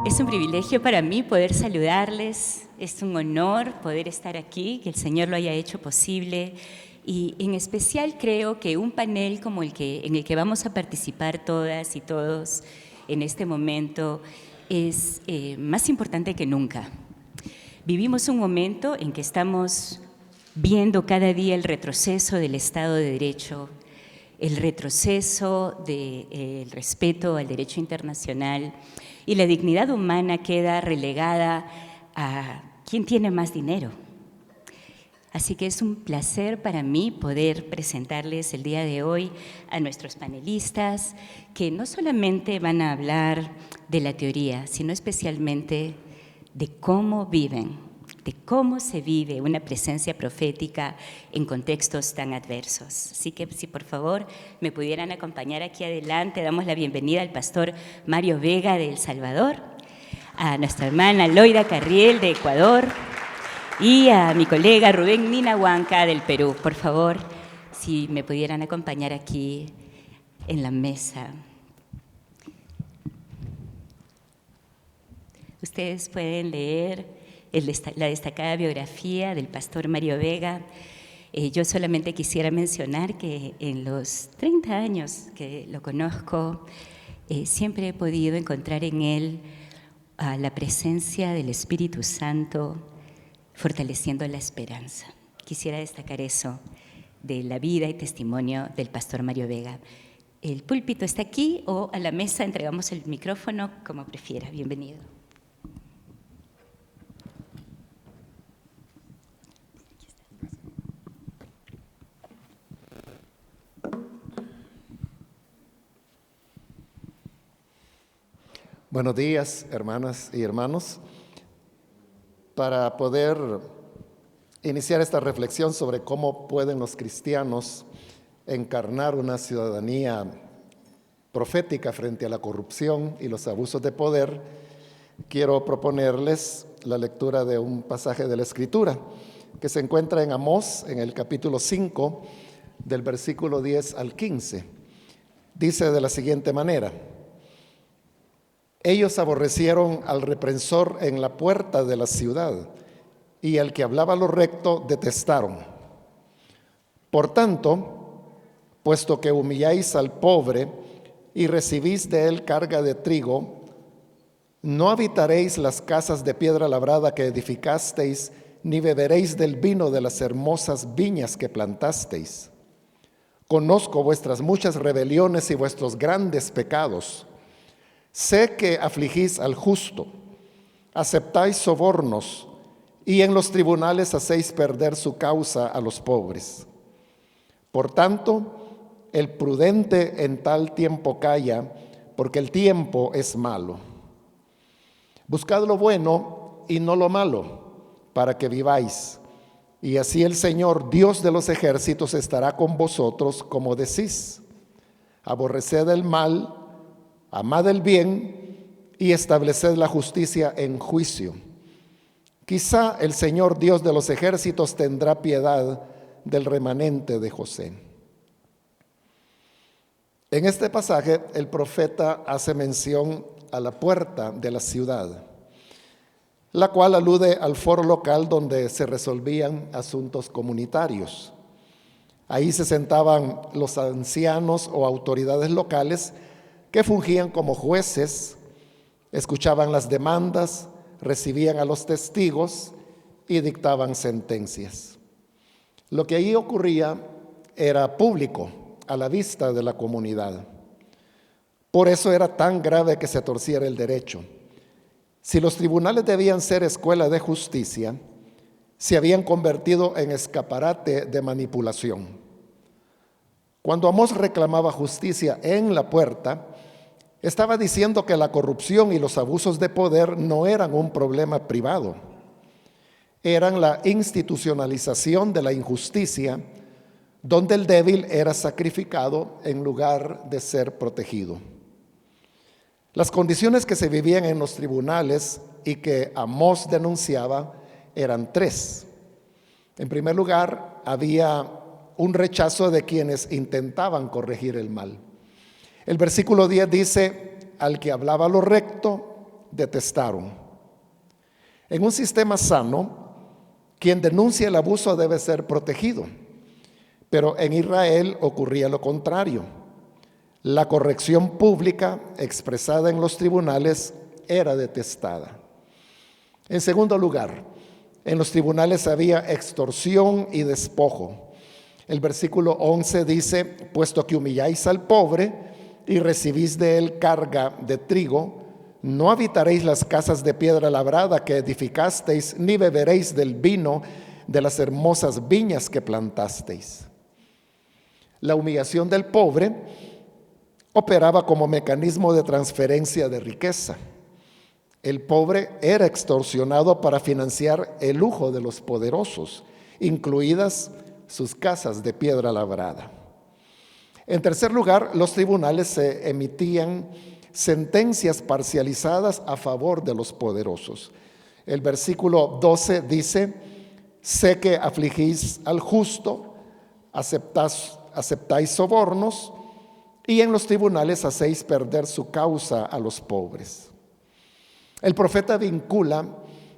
Es un privilegio para mí poder saludarles, es un honor poder estar aquí, que el Señor lo haya hecho posible y en especial creo que un panel como en el que vamos a participar todas y todos en este momento es más importante que nunca. Vivimos un momento en que estamos viendo cada día el retroceso del Estado de Derecho, el retroceso del respeto al derecho internacional y la dignidad humana queda relegada a quién tiene más dinero. Así que es un placer para mí poder presentarles el día de hoy a nuestros panelistas que no solamente van a hablar de la teoría, sino especialmente de cómo viven, de cómo se vive una presencia profética en contextos tan adversos. Así que si por favor me pudieran acompañar aquí adelante, damos la bienvenida al pastor Mario Vega de El Salvador, a nuestra hermana Loida Carriel de Ecuador y a mi colega Rubén Ninahuanca del Perú. Por favor, si me pudieran acompañar aquí en la mesa. Ustedes pueden leer la destacada biografía del pastor Mario Vega. Yo solamente quisiera mencionar que en los 30 años que lo conozco, siempre he podido encontrar en él la presencia del Espíritu Santo, fortaleciendo la esperanza. Quisiera destacar eso de la vida y testimonio del pastor Mario Vega. El púlpito está aquí o a la mesa entregamos el micrófono, como prefiera. Bienvenido. Buenos días, hermanas y hermanos. Para poder iniciar esta reflexión sobre cómo pueden los cristianos encarnar una ciudadanía profética frente a la corrupción y los abusos de poder, quiero proponerles la lectura de un pasaje de la Escritura que se encuentra en Amós, en el capítulo 5, del versículo 10 al 15. Dice de la siguiente manera: ellos aborrecieron al reprensor en la puerta de la ciudad, y al que hablaba lo recto detestaron. Por tanto, puesto que humilláis al pobre y recibís de él carga de trigo, no habitaréis las casas de piedra labrada que edificasteis, ni beberéis del vino de las hermosas viñas que plantasteis. Conozco vuestras muchas rebeliones y vuestros grandes pecados. Sé que afligís al justo, aceptáis sobornos y en los tribunales hacéis perder su causa a los pobres. Por tanto, el prudente en tal tiempo calla, porque el tiempo es malo. Buscad lo bueno y no lo malo, para que viváis. Y así el Señor, Dios de los ejércitos, estará con vosotros, como decís. Aborreced el mal, amad el bien y estableced la justicia en juicio. Quizá el Señor Dios de los ejércitos tendrá piedad del remanente de José. En este pasaje el profeta hace mención a la puerta de la ciudad, la cual alude al foro local donde se resolvían asuntos comunitarios. Ahí se sentaban los ancianos o autoridades locales que fungían como jueces, escuchaban las demandas, recibían a los testigos y dictaban sentencias. Lo que ahí ocurría era público, a la vista de la comunidad. Por eso era tan grave que se torciera el derecho. Si los tribunales debían ser escuela de justicia, se habían convertido en escaparate de manipulación. Cuando Amós reclamaba justicia en la puerta, estaba diciendo que la corrupción y los abusos de poder no eran un problema privado, eran la institucionalización de la injusticia, donde el débil era sacrificado en lugar de ser protegido. Las condiciones que se vivían en los tribunales y que Amós denunciaba eran tres. En primer lugar, había un rechazo de quienes intentaban corregir el mal. El versículo 10 dice: al que hablaba lo recto, detestaron. En un sistema sano, quien denuncia el abuso debe ser protegido, pero en Israel ocurría lo contrario. La corrección pública expresada en los tribunales era detestada. En segundo lugar, en los tribunales había extorsión y despojo. El versículo 11 dice: puesto que humilláis al pobre y recibís de él carga de trigo, no habitaréis las casas de piedra labrada que edificasteis, ni beberéis del vino de las hermosas viñas que plantasteis. La humillación del pobre operaba como mecanismo de transferencia de riqueza. El pobre era extorsionado para financiar el lujo de los poderosos, incluidas sus casas de piedra labrada. En tercer lugar, los tribunales se emitían sentencias parcializadas a favor de los poderosos. El versículo 12 dice: sé que afligís al justo, aceptáis sobornos, y en los tribunales hacéis perder su causa a los pobres. El profeta vincula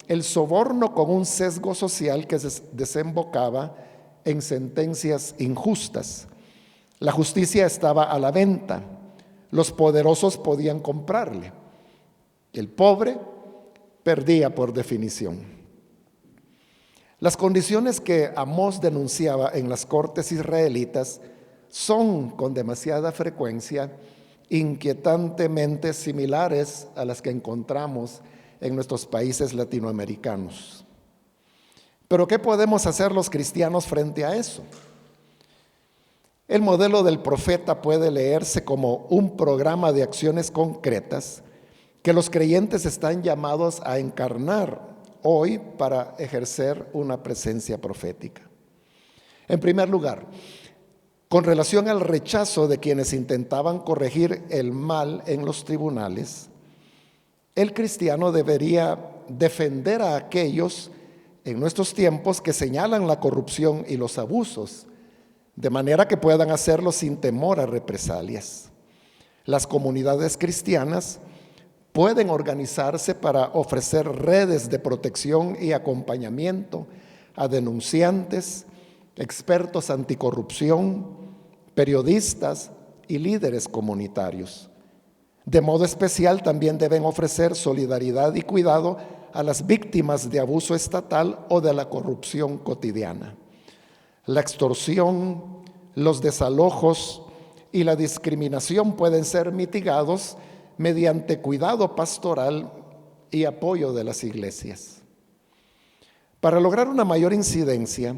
el soborno con un sesgo social que desembocaba en sentencias injustas. La justicia estaba a la venta. Los poderosos podían comprarle. El pobre perdía por definición. Las condiciones que Amós denunciaba en las cortes israelitas son con demasiada frecuencia inquietantemente similares a las que encontramos en nuestros países latinoamericanos. Pero ¿qué podemos hacer los cristianos frente a eso? El modelo del profeta puede leerse como un programa de acciones concretas que los creyentes están llamados a encarnar hoy para ejercer una presencia profética. En primer lugar, con relación al rechazo de quienes intentaban corregir el mal en los tribunales, el cristiano debería defender a aquellos en nuestros tiempos que señalan la corrupción y los abusos, de manera que puedan hacerlo sin temor a represalias. Las comunidades cristianas pueden organizarse para ofrecer redes de protección y acompañamiento a denunciantes, expertos anticorrupción, periodistas y líderes comunitarios. De modo especial, también deben ofrecer solidaridad y cuidado a las víctimas de abuso estatal o de la corrupción cotidiana. La extorsión, los desalojos y la discriminación pueden ser mitigados mediante cuidado pastoral y apoyo de las iglesias. Para lograr una mayor incidencia,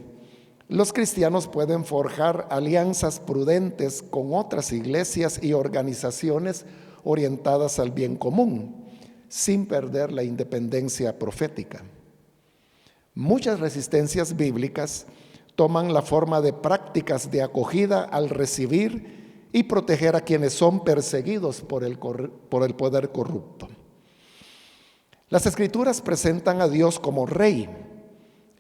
los cristianos pueden forjar alianzas prudentes con otras iglesias y organizaciones orientadas al bien común, sin perder la independencia profética. Muchas resistencias bíblicas toman la forma de prácticas de acogida al recibir y proteger a quienes son perseguidos por el poder corrupto. Las Escrituras presentan a Dios como Rey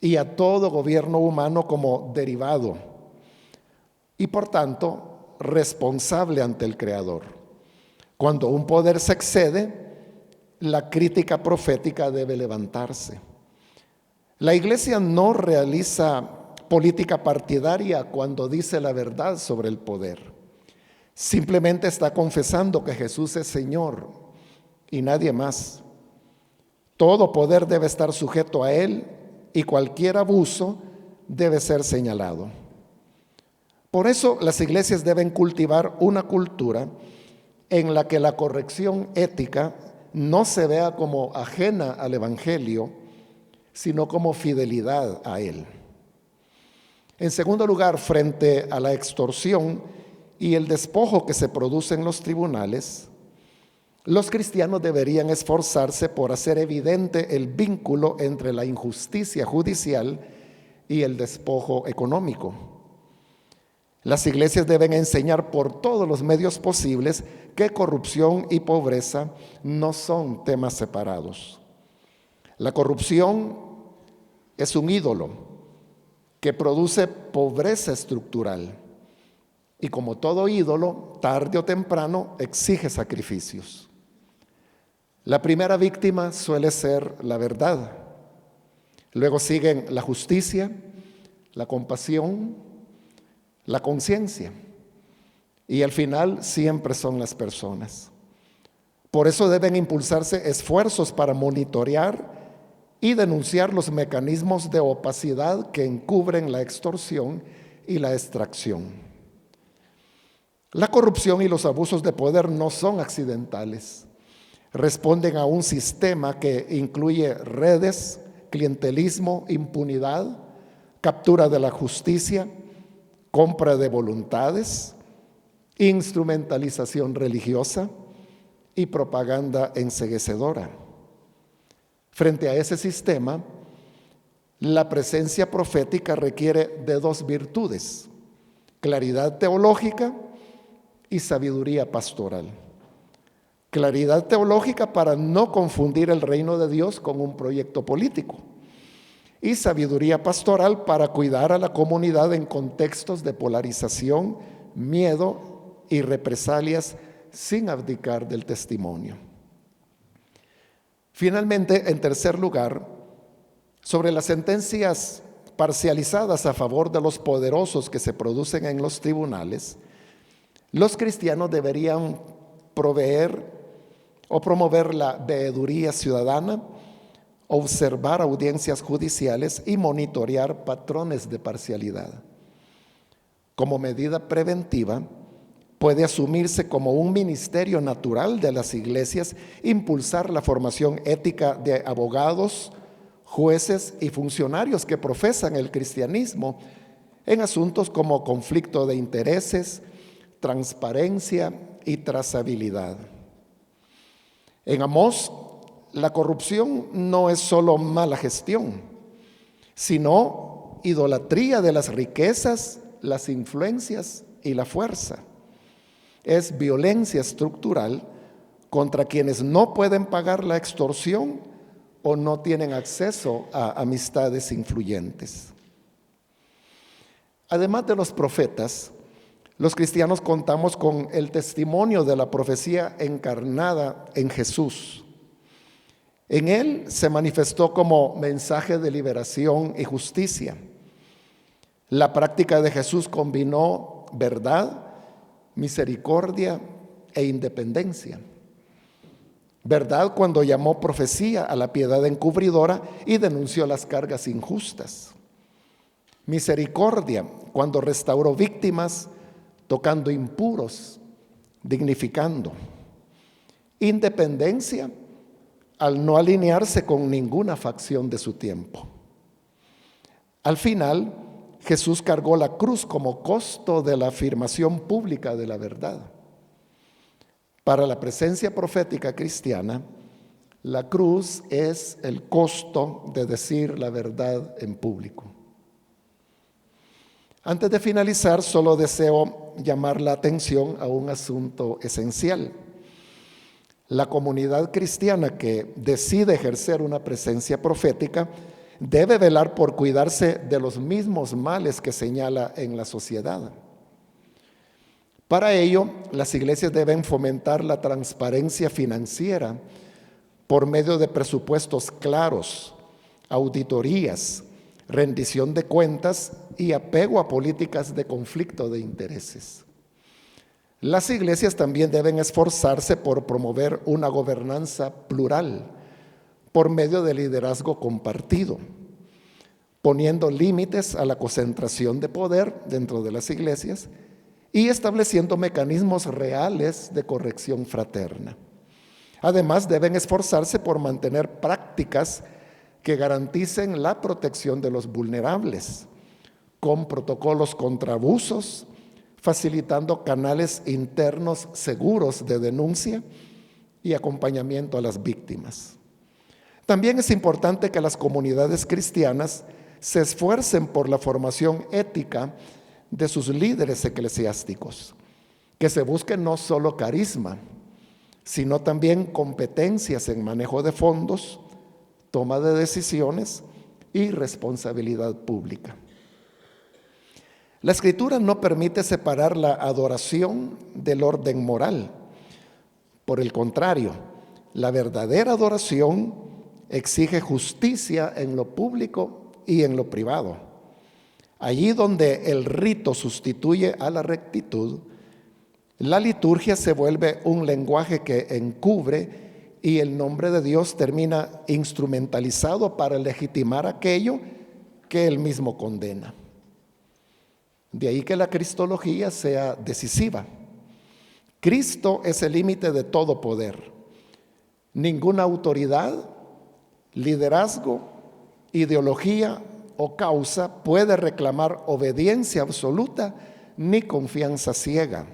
y a todo gobierno humano como derivado y por tanto responsable ante el Creador. Cuando un poder se excede, la crítica profética debe levantarse. La iglesia no realiza política partidaria cuando dice la verdad sobre el poder. Simplemente está confesando que Jesús es Señor y nadie más. Todo poder debe estar sujeto a Él y cualquier abuso debe ser señalado. Por eso las iglesias deben cultivar una cultura en la que la corrección ética no se vea como ajena al Evangelio, sino como fidelidad a él. En segundo lugar, frente a la extorsión y el despojo que se produce en los tribunales, los cristianos deberían esforzarse por hacer evidente el vínculo entre la injusticia judicial y el despojo económico. Las iglesias deben enseñar por todos los medios posibles que corrupción y pobreza no son temas separados. La corrupción es un ídolo que produce pobreza estructural y como todo ídolo, tarde o temprano exige sacrificios. La primera víctima suele ser la verdad. Luego siguen la justicia, la compasión, la conciencia. Y al final siempre son las personas. Por eso deben impulsarse esfuerzos para monitorear y denunciar los mecanismos de opacidad que encubren la extorsión y la extracción. La corrupción y los abusos de poder no son accidentales. Responden a un sistema que incluye redes, clientelismo, impunidad, captura de la justicia, compra de voluntades, instrumentalización religiosa y propaganda enceguecedora. Frente a ese sistema, la presencia profética requiere de dos virtudes: claridad teológica y sabiduría pastoral. Claridad teológica para no confundir el reino de Dios con un proyecto político, y sabiduría pastoral para cuidar a la comunidad en contextos de polarización, miedo y represalias sin abdicar del testimonio. Finalmente, en tercer lugar, sobre las sentencias parcializadas a favor de los poderosos que se producen en los tribunales, los cristianos deberían proveer o promover la veeduría ciudadana, observar audiencias judiciales y monitorear patrones de parcialidad. Como medida preventiva, puede asumirse como un ministerio natural de las iglesias impulsar la formación ética de abogados, jueces y funcionarios que profesan el cristianismo en asuntos como conflicto de intereses, transparencia y trazabilidad. En Amós, la corrupción no es solo mala gestión, sino idolatría de las riquezas, las influencias y la fuerza. Es violencia estructural contra quienes no pueden pagar la extorsión o no tienen acceso a amistades influyentes. Además de los profetas, los cristianos contamos con el testimonio de la profecía encarnada en Jesús. En él se manifestó como mensaje de liberación y justicia. La práctica de Jesús combinó verdad, misericordia e independencia. Verdad cuando llamó profecía a la piedad encubridora y denunció las cargas injustas. Misericordia cuando restauró víctimas, tocando impuros, dignificando. Independencia al no alinearse con ninguna facción de su tiempo. Al final, Jesús cargó la cruz como costo de la afirmación pública de la verdad. Para la presencia profética cristiana, la cruz es el costo de decir la verdad en público. Antes de finalizar, solo deseo llamar la atención a un asunto esencial. La comunidad cristiana que decide ejercer una presencia profética debe velar por cuidarse de los mismos males que señala en la sociedad. Para ello, las iglesias deben fomentar la transparencia financiera por medio de presupuestos claros, auditorías, rendición de cuentas y apego a políticas de conflicto de intereses. Las iglesias también deben esforzarse por promover una gobernanza plural por medio de liderazgo compartido, poniendo límites a la concentración de poder dentro de las iglesias y estableciendo mecanismos reales de corrección fraterna. Además, deben esforzarse por mantener prácticas que garanticen la protección de los vulnerables, con protocolos contra abusos, facilitando canales internos seguros de denuncia y acompañamiento a las víctimas. También es importante que las comunidades cristianas se esfuercen por la formación ética de sus líderes eclesiásticos, que se busque no solo carisma, sino también competencias en manejo de fondos, toma de decisiones y responsabilidad pública. La Escritura no permite separar la adoración del orden moral. Por el contrario, La verdadera adoración exige justicia en lo público y en lo privado. Allí donde el rito sustituye a la rectitud, la liturgia se vuelve un lenguaje que encubre y el nombre de Dios termina instrumentalizado para legitimar aquello que él mismo condena. De ahí que la cristología sea decisiva. Cristo es el límite de todo poder. Ninguna autoridad, liderazgo, ideología o causa puede reclamar obediencia absoluta ni confianza ciega.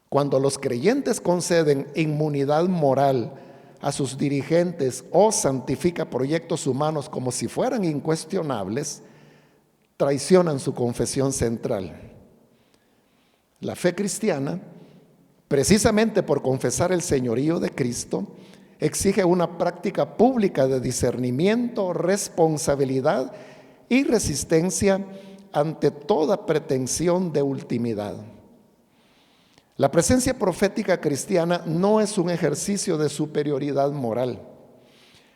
Cuando los creyentes conceden inmunidad moral a sus dirigentes o santifica proyectos humanos como si fueran incuestionables, traicionan su confesión central. La fe cristiana, precisamente por confesar el señorío de Cristo, exige una práctica pública de discernimiento, responsabilidad y resistencia ante toda pretensión de ultimidad. La presencia profética cristiana no es un ejercicio de superioridad moral,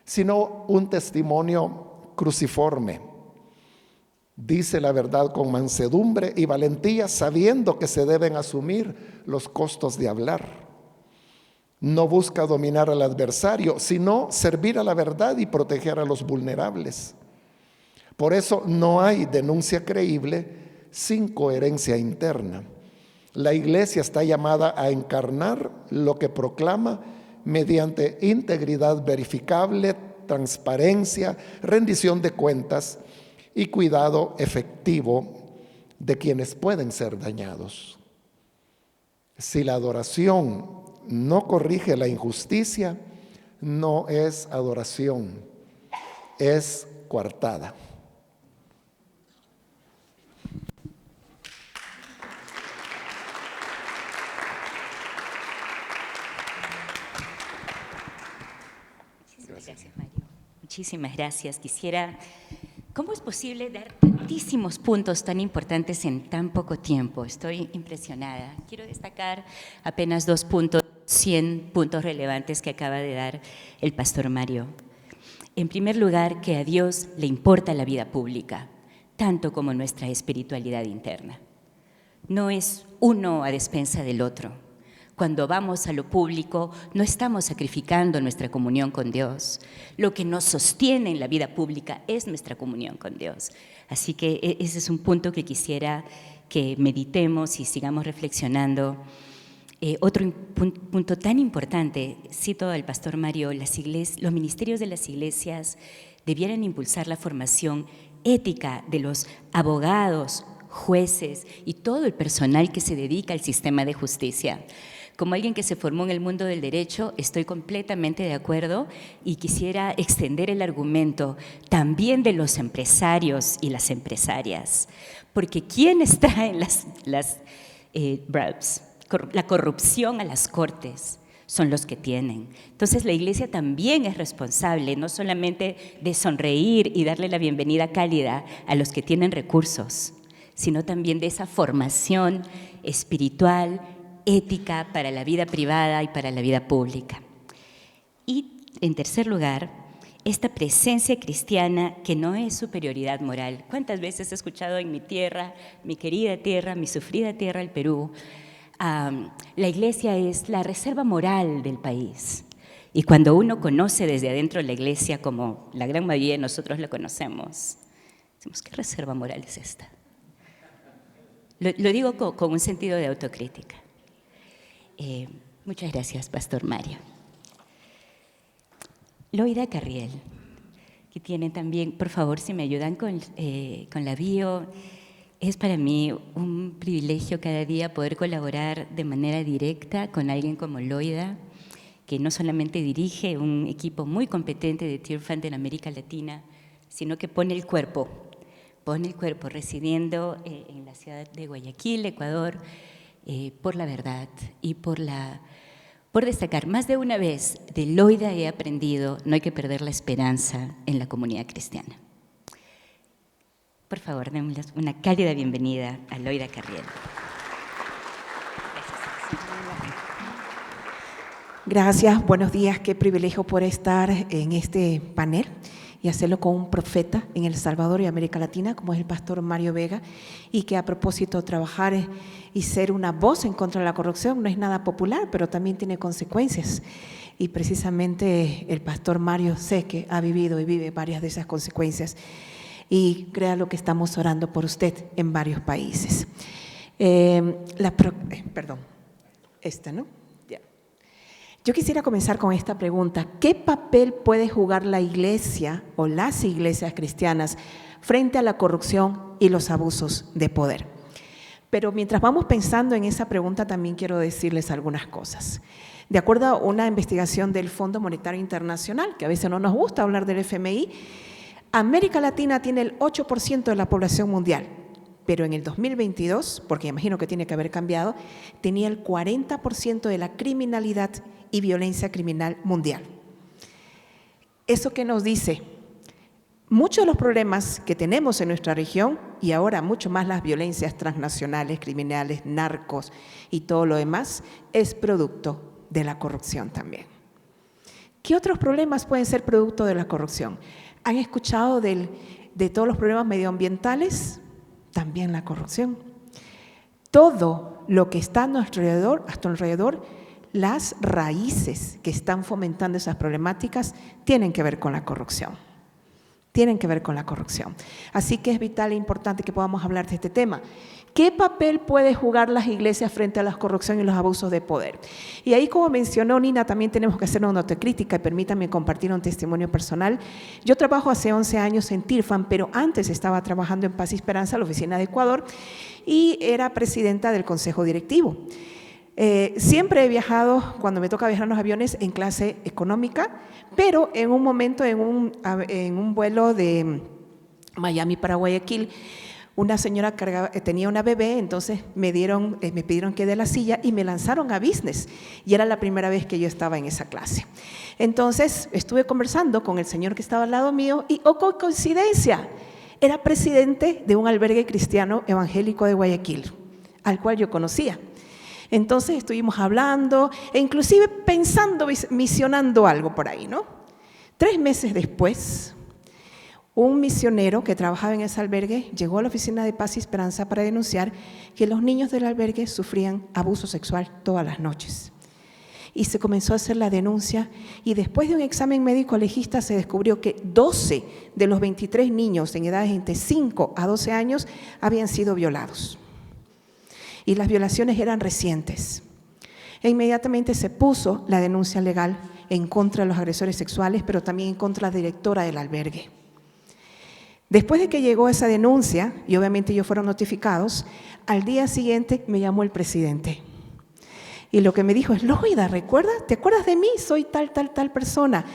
sino un testimonio cruciforme. Dice la verdad con mansedumbre y valentía, sabiendo que se deben asumir los costos de hablar. No busca dominar al adversario, sino servir a la verdad y proteger a los vulnerables. Por eso no hay denuncia creíble sin coherencia interna. La Iglesia está llamada a encarnar lo que proclama mediante integridad verificable, transparencia, rendición de cuentas y cuidado efectivo de quienes pueden ser dañados. Si la adoración no corrige la injusticia, no es adoración, es coartada. Gracias, Mario. Muchísimas gracias. ¿Cómo es posible dar tantísimos puntos tan importantes en tan poco tiempo? Estoy impresionada. Quiero destacar apenas 100 puntos relevantes que acaba de dar el pastor Mario. En primer lugar, que a Dios le importa la vida pública, tanto como nuestra espiritualidad interna. No es uno a despensa del otro. Cuando vamos a lo público, no estamos sacrificando nuestra comunión con Dios. Lo que nos sostiene en la vida pública es nuestra comunión con Dios. Así que ese es un punto que quisiera que meditemos y sigamos reflexionando. Otro punto tan importante, cito al pastor Mario, los ministerios de las iglesias debieran impulsar la formación ética de los abogados, jueces y todo el personal que se dedica al sistema de justicia. Como alguien que se formó en el mundo del derecho, estoy completamente de acuerdo y quisiera extender el argumento también de los empresarios y las empresarias, porque ¿quiénes traen la corrupción a las cortes? Son los que tienen. Entonces la iglesia también es responsable, no solamente de sonreír y darle la bienvenida cálida a los que tienen recursos, sino también de esa formación espiritual, ética para la vida privada y para la vida pública. Y en tercer lugar, esta presencia cristiana que no es superioridad moral. ¿Cuántas veces he escuchado en mi tierra, mi querida tierra, mi sufrida tierra, el Perú? La iglesia es la reserva moral del país. Y cuando uno conoce desde adentro la iglesia, como la gran mayoría de nosotros la conocemos, decimos, ¿qué reserva moral es esta? Lo digo con un sentido de autocrítica. Muchas gracias, pastor Mario. Loida Carriel, que tiene también, por favor, si me ayudan con la bio. Es para mí un privilegio cada día poder colaborar de manera directa con alguien como Loida, que no solamente dirige un equipo muy competente de Tear Fund en América Latina, sino que pone el cuerpo residiendo en la ciudad de Guayaquil, Ecuador, por la verdad y por destacar. Más de una vez de Loida he aprendido, no hay que perder la esperanza en la comunidad cristiana. Por favor, démosle una cálida bienvenida a Loida Carriel. Gracias, buenos días. Qué privilegio poder estar en este panel y hacerlo con un profeta en El Salvador y América Latina, como es el pastor Mario Vega, y que a propósito de trabajar y ser una voz en contra de la corrupción no es nada popular, pero también tiene consecuencias. Y precisamente el pastor Mario sé que ha vivido y vive varias de esas consecuencias. Y créalo que estamos orando por usted en varios países. ¿No? Yo quisiera comenzar con esta pregunta. ¿Qué papel puede jugar la iglesia o las iglesias cristianas frente a la corrupción y los abusos de poder? Pero mientras vamos pensando en esa pregunta, también quiero decirles algunas cosas. De acuerdo a una investigación del Fondo Monetario Internacional, que a veces no nos gusta hablar del FMI, América Latina tiene el 8% de la población mundial, pero en el 2022, porque imagino que tiene que haber cambiado, tenía el 40% de la criminalidad y violencia criminal mundial. ¿Eso qué nos dice? Muchos de los problemas que tenemos en nuestra región, y ahora mucho más las violencias transnacionales, criminales, narcos y todo lo demás, es producto de la corrupción también. ¿Qué otros problemas pueden ser producto de la corrupción? ¿Han escuchado de todos los problemas medioambientales? También la corrupción. Todo lo que está a nuestro alrededor, las raíces que están fomentando esas problemáticas tienen que ver con la corrupción. Tienen que ver con la corrupción. Así que es vital e importante que podamos hablar de este tema. ¿Qué papel puede jugar las iglesias frente a la corrupción y los abusos de poder? Y ahí, como mencionó Nina, también tenemos que hacer una autocrítica y permítanme compartir un testimonio personal. Yo trabajo hace 11 años en TIRFAN, pero antes estaba trabajando en Paz y Esperanza, la oficina de Ecuador, y era presidenta del consejo directivo. Siempre he viajado, cuando me toca viajar en los aviones, en clase económica, pero en un momento, en un vuelo de Miami para Guayaquil, una señora tenía una bebé, entonces me pidieron que dé la silla y me lanzaron a business. Y era la primera vez que yo estaba en esa clase. Entonces estuve conversando con el señor que estaba al lado mío y, oh, coincidencia, era presidente de un albergue cristiano evangélico de Guayaquil, al cual yo conocía. Entonces estuvimos hablando e inclusive pensando, misionando algo por ahí, ¿no? 3 meses después, un misionero que trabajaba en ese albergue llegó a la oficina de Paz y Esperanza para denunciar que los niños del albergue sufrían abuso sexual todas las noches. Y se comenzó a hacer la denuncia y después de un examen médico legista se descubrió que 12 de los 23 niños en edades entre 5 a 12 años habían sido violados. Y las violaciones eran recientes. E inmediatamente se puso la denuncia legal en contra de los agresores sexuales, pero también en contra de la directora del albergue. Después de que llegó esa denuncia, y obviamente ellos fueron notificados, al día siguiente me llamó el presidente. Y lo que me dijo es: Loida, ¿te acuerdas de mí? Soy tal persona.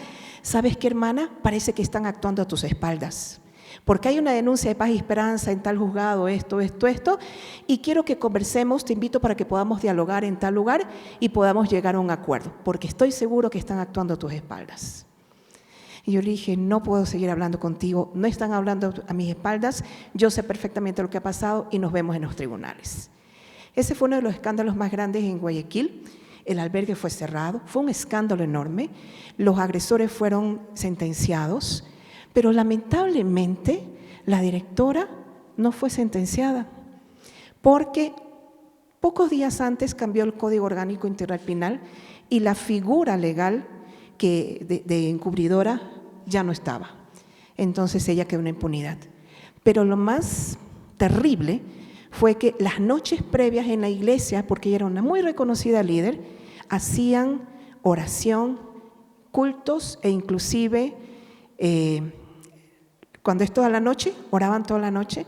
¿Sabes qué, hermana? Parece que están actuando a tus espaldas. Porque hay una denuncia de Paz y Esperanza en tal juzgado, esto, y quiero que conversemos, te invito para que podamos dialogar en tal lugar y podamos llegar a un acuerdo, porque estoy seguro que están actuando a tus espaldas. Y yo le dije: no puedo seguir hablando contigo, no están hablando a mis espaldas, yo sé perfectamente lo que ha pasado y nos vemos en los tribunales. Ese fue uno de los escándalos más grandes en Guayaquil. El albergue fue cerrado, fue un escándalo enorme, los agresores fueron sentenciados, pero lamentablemente la directora no fue sentenciada porque pocos días antes cambió el Código Orgánico Integral Penal y la figura legal de encubridora ya no estaba. Entonces ella quedó en impunidad. Pero lo más terrible fue que las noches previas en la iglesia, porque ella era una muy reconocida líder, hacían oración, cultos e inclusive cuando es toda la noche, oraban toda la noche,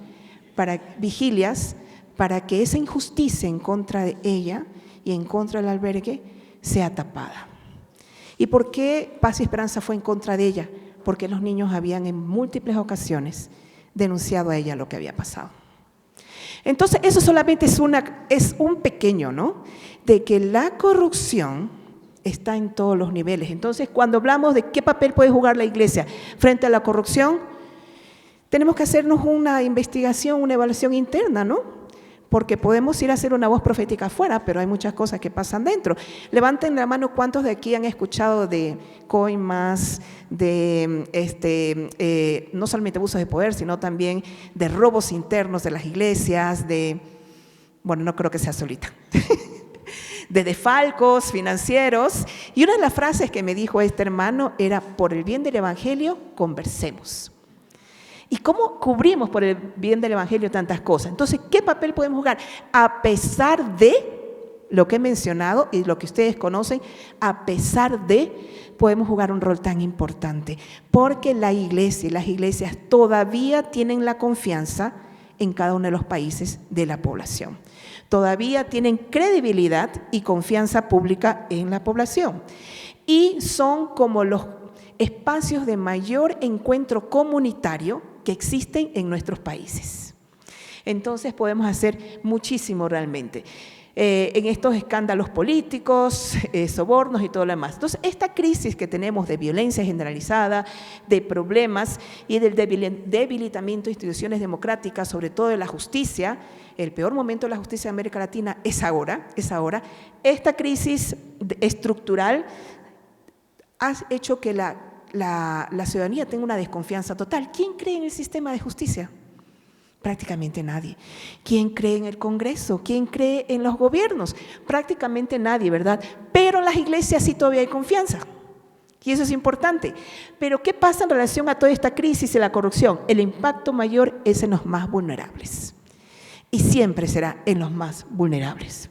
para vigilias, para que esa injusticia en contra de ella y en contra del albergue sea tapada. ¿Y por qué Paz y Esperanza fue en contra de ella? Porque los niños habían en múltiples ocasiones denunciado a ella lo que había pasado. Entonces, eso solamente es un pequeño, ¿no? De que la corrupción está en todos los niveles. Entonces, cuando hablamos de qué papel puede jugar la iglesia frente a la corrupción, tenemos que hacernos una investigación, una evaluación interna, ¿no? porque podemos ir a hacer una voz profética afuera, pero hay muchas cosas que pasan dentro. Levanten la mano cuántos de aquí han escuchado de coimas, de no solamente abusos de poder, sino también de robos internos de las iglesias, bueno, no creo que sea solita, de desfalcos financieros. Y una de las frases que me dijo este hermano era: por el bien del evangelio, conversemos. ¿Y cómo cubrimos por el bien del evangelio tantas cosas? Entonces, ¿qué papel podemos jugar? A pesar de lo que he mencionado y lo que ustedes conocen, a pesar de, podemos jugar un rol tan importante, porque la iglesia y las iglesias todavía tienen la confianza en cada uno de los países de la población. Todavía tienen credibilidad y confianza pública en la población. Y son como los espacios de mayor encuentro comunitario que existen en nuestros países. Entonces podemos hacer muchísimo realmente. En estos escándalos políticos, sobornos y todo lo demás. Entonces, esta crisis que tenemos de violencia generalizada, de problemas y del debilitamiento de instituciones democráticas, sobre todo de la justicia, el peor momento de la justicia de América Latina es ahora. Esta crisis estructural ha hecho que la ciudadanía tenga una desconfianza total. ¿Quién cree en el sistema de justicia? Prácticamente nadie. ¿Quién cree en el Congreso? ¿Quién cree en los gobiernos? Prácticamente nadie, ¿verdad? Pero en las iglesias sí todavía hay confianza. Y eso es importante. Pero ¿qué pasa en relación a toda esta crisis y la corrupción? El impacto mayor es en los más vulnerables. Y siempre será en los más vulnerables.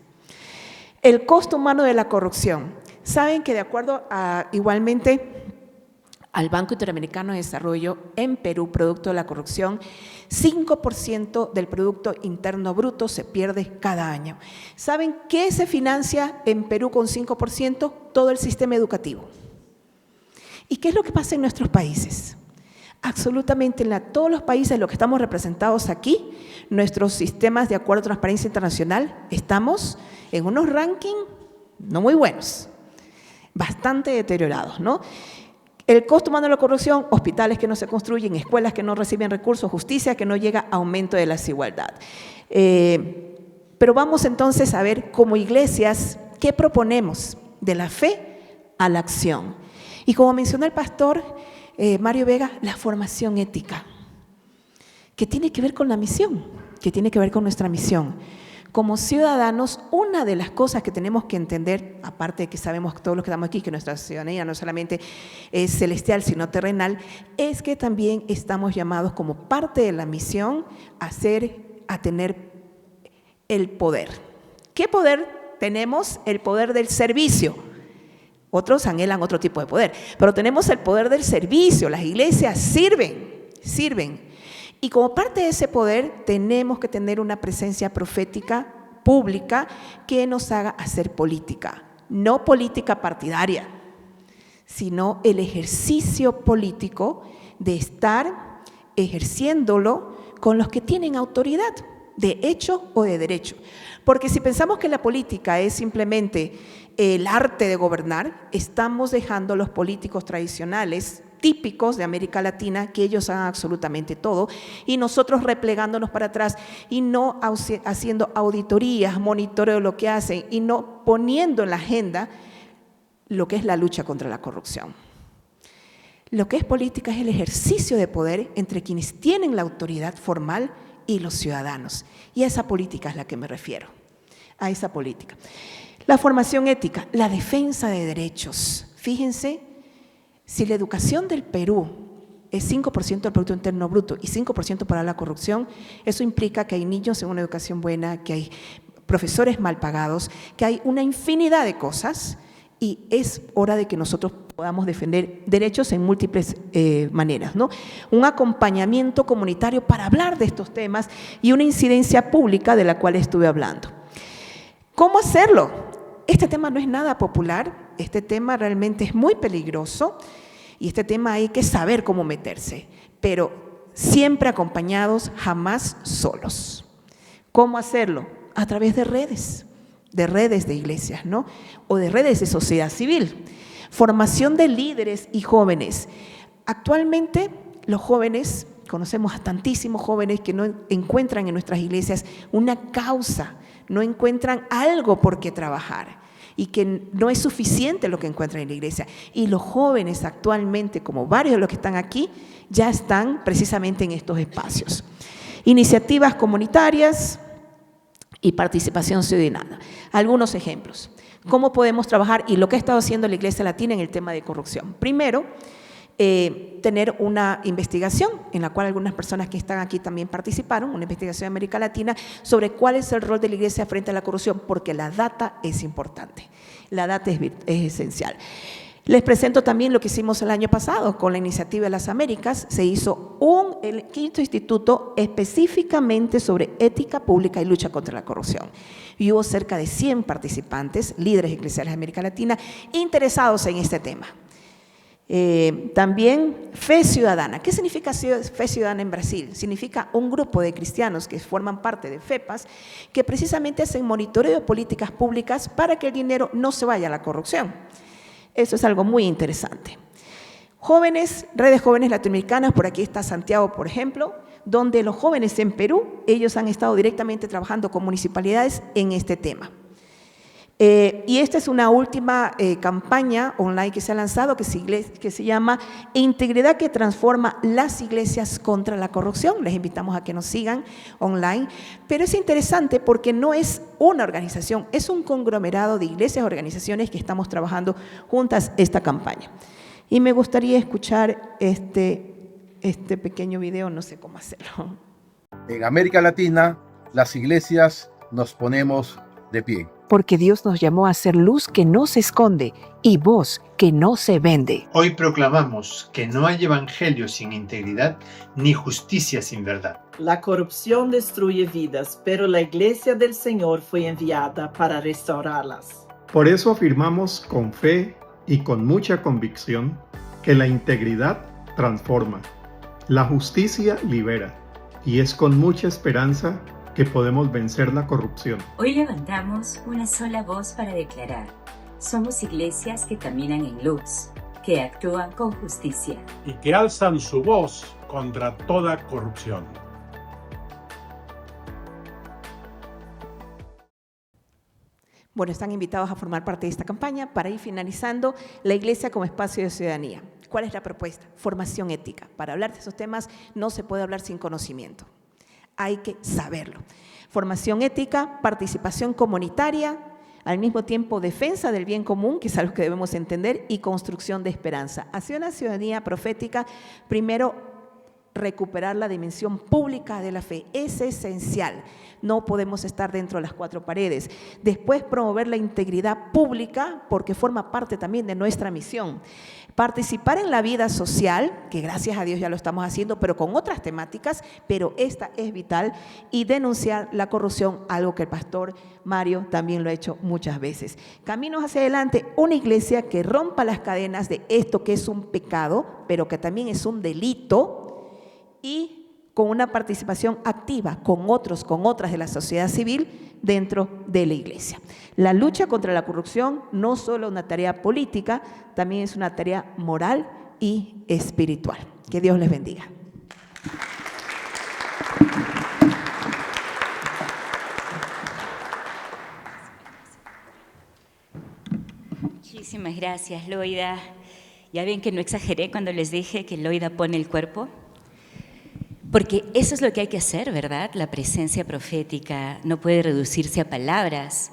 El costo humano de la corrupción. Saben que de acuerdo a, igualmente, al Banco Interamericano de Desarrollo, en Perú, producto de la corrupción, 5% del Producto Interno Bruto se pierde cada año. ¿Saben qué se financia en Perú con 5%? Todo el sistema educativo. ¿Y qué es lo que pasa en nuestros países? Absolutamente en todos los países, los que estamos representados aquí, nuestros sistemas de acuerdo a Transparencia Internacional, estamos en unos rankings no muy buenos, bastante deteriorados, ¿no? El costo humano de la corrupción, hospitales que no se construyen, escuelas que no reciben recursos, justicia que no llega, aumento de la desigualdad. Pero vamos entonces a ver como iglesias qué proponemos de la fe a la acción. Y como mencionó el pastor Mario Vega, la formación ética, que tiene que ver con la misión, que tiene que ver con nuestra misión. Como ciudadanos, una de las cosas que tenemos que entender, aparte de que sabemos todos los que estamos aquí, que nuestra ciudadanía no solamente es celestial, sino terrenal, es que también estamos llamados como parte de la misión a tener el poder. ¿Qué poder tenemos? El poder del servicio. Otros anhelan otro tipo de poder, pero tenemos el poder del servicio. Las iglesias sirven. Y como parte de ese poder tenemos que tener una presencia profética pública que nos haga hacer política, no política partidaria, sino el ejercicio político de estar ejerciéndolo con los que tienen autoridad, de hecho o de derecho. Porque si pensamos que la política es simplemente el arte de gobernar, estamos dejando a los políticos tradicionales típicos de América Latina, que ellos hagan absolutamente todo, y nosotros replegándonos para atrás y no haciendo auditorías, monitoreo de lo que hacen y no poniendo en la agenda lo que es la lucha contra la corrupción. Lo que es política es el ejercicio de poder entre quienes tienen la autoridad formal y los ciudadanos. Y a esa política es a la que me refiero, a esa política. La formación ética, la defensa de derechos. Fíjense, si la educación del Perú es 5% del Producto Interno Bruto y 5% para la corrupción, eso implica que hay niños en una educación buena, que hay profesores mal pagados, que hay una infinidad de cosas y es hora de que nosotros podamos defender derechos en múltiples maneras, ¿no? Un acompañamiento comunitario para hablar de estos temas y una incidencia pública de la cual estuve hablando. ¿Cómo hacerlo? Este tema no es nada popular, este tema realmente es muy peligroso y este tema hay que saber cómo meterse, pero siempre acompañados, jamás solos. ¿Cómo hacerlo? A través de redes de iglesias, ¿no? O de redes de sociedad civil. Formación de líderes y jóvenes. Actualmente los jóvenes conocemos a tantísimos jóvenes que no encuentran en nuestras iglesias una causa, no encuentran algo por qué trabajar y que no es suficiente lo que encuentran en la iglesia. Y los jóvenes actualmente, como varios de los que están aquí, ya están precisamente en estos espacios. Iniciativas comunitarias y participación ciudadana. Algunos ejemplos. ¿Cómo podemos trabajar? Y lo que ha estado haciendo la Iglesia Latina en el tema de corrupción. Primero, tener una investigación en la cual algunas personas que están aquí también participaron, una investigación en América Latina sobre cuál es el rol de la Iglesia frente a la corrupción, porque la data es importante, la data es esencial. Les presento también lo que hicimos el año pasado con la Iniciativa de las Américas. Se hizo el 5º instituto específicamente sobre ética pública y lucha contra la corrupción. Y hubo cerca de 100 participantes, líderes eclesiales de América Latina, interesados en este tema. También Fe Ciudadana. ¿Qué significa Fe Ciudadana en Brasil? Significa un grupo de cristianos que forman parte de FEPAS que precisamente hacen monitoreo de políticas públicas para que el dinero no se vaya a la corrupción. Eso es algo muy interesante. Jóvenes, redes jóvenes latinoamericanas, por aquí está Santiago, por ejemplo, donde los jóvenes en Perú, ellos han estado directamente trabajando con municipalidades en este tema. Y esta es una última campaña online que se ha lanzado que se llama Integridad que transforma las iglesias contra la corrupción. Les invitamos a que nos sigan online, pero es interesante porque no es una organización, es un conglomerado de iglesias, organizaciones que estamos trabajando juntas esta campaña. Y me gustaría escuchar este pequeño video, no sé cómo hacerlo. En América Latina, las iglesias nos ponemos de pie. Porque Dios nos llamó a ser luz que no se esconde y voz que no se vende. Hoy proclamamos que no hay evangelio sin integridad ni justicia sin verdad. La corrupción destruye vidas, pero la iglesia del Señor fue enviada para restaurarlas. Por eso afirmamos con fe y con mucha convicción que la integridad transforma, la justicia libera, y es con mucha esperanza que podemos vencer la corrupción. Hoy levantamos una sola voz para declarar: somos iglesias que caminan en luz, que actúan con justicia y que alzan su voz contra toda corrupción. Bueno, están invitados a formar parte de esta campaña para ir finalizando la iglesia como espacio de ciudadanía. ¿Cuál es la propuesta? Formación ética. Para hablar de esos temas no se puede hablar sin conocimiento. Hay que saberlo. Formación ética, participación comunitaria, al mismo tiempo defensa del bien común, que es algo que debemos entender, y construcción de esperanza. Hacia una ciudadanía profética, primero recuperar la dimensión pública de la fe. Es esencial. No podemos estar dentro de las cuatro paredes. Después, promover la integridad pública, porque forma parte también de nuestra misión. Participar en la vida social, que gracias a Dios ya lo estamos haciendo, pero con otras temáticas, pero esta es vital, y denunciar la corrupción, algo que el pastor Mario también lo ha hecho muchas veces. Caminos hacia adelante, una iglesia que rompa las cadenas de esto que es un pecado, pero que también es un delito, y con una participación activa con otros, con otras de la sociedad civil dentro de la iglesia. La lucha contra la corrupción no solo es una tarea política, también es una tarea moral y espiritual. Que Dios les bendiga. Muchísimas gracias, Loida. Ya ven que no exageré cuando les dije que Loida pone el cuerpo. Porque eso es lo que hay que hacer, ¿verdad? La presencia profética no puede reducirse a palabras.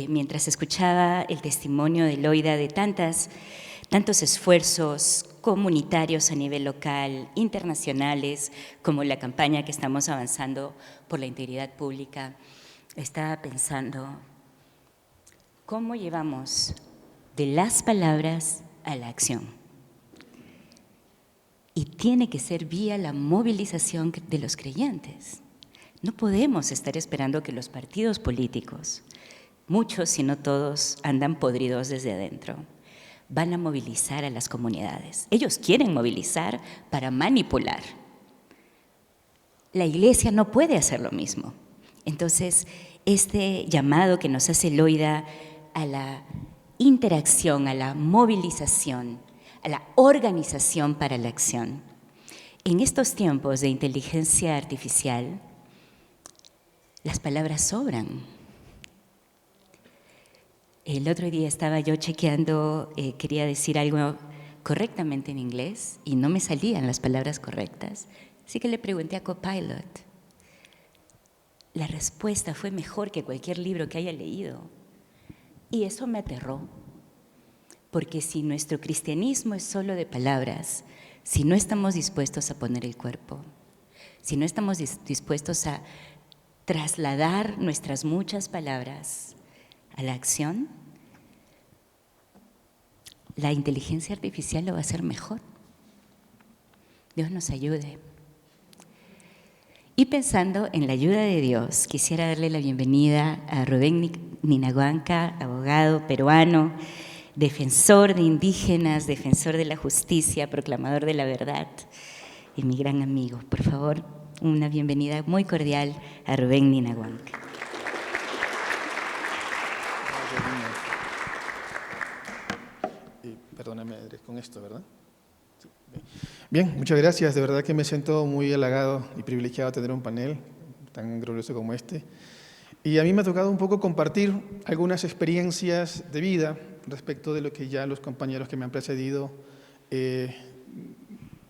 Mientras escuchaba el testimonio de Loida de tantos esfuerzos comunitarios a nivel local, internacionales, como la campaña que estamos avanzando por la integridad pública, estaba pensando, ¿cómo llevamos de las palabras a la acción? Y tiene que ser vía la movilización de los creyentes. No podemos estar esperando que los partidos políticos, muchos si no todos, andan podridos desde adentro. Van a movilizar a las comunidades. Ellos quieren movilizar para manipular. La iglesia no puede hacer lo mismo. Entonces, este llamado que nos hace Loida a la interacción, a la movilización, a la organización para la acción, en estos tiempos de inteligencia artificial, las palabras sobran. El otro día estaba yo chequeando, quería decir algo correctamente en inglés y no me salían las palabras correctas. Así que le pregunté a Copilot. La respuesta fue mejor que cualquier libro que haya leído. Y eso me aterró. Porque si nuestro cristianismo es solo de palabras, si no estamos dispuestos a poner el cuerpo, si no estamos dispuestos a trasladar nuestras muchas palabras a la acción, la inteligencia artificial lo va a hacer mejor. Dios nos ayude. Y pensando en la ayuda de Dios, quisiera darle la bienvenida a Rubén Ninahuanca, abogado peruano, defensor de indígenas, defensor de la justicia, proclamador de la verdad y mi gran amigo. Por favor, una bienvenida muy cordial a Rubén Ninahuanca. Perdóname, con esto, ¿verdad? Sí. Bien, muchas gracias. De verdad que me siento muy halagado y privilegiado de tener un panel tan glorioso como este. Y a mí me ha tocado un poco compartir algunas experiencias de vida respecto de lo que ya los compañeros que me han precedido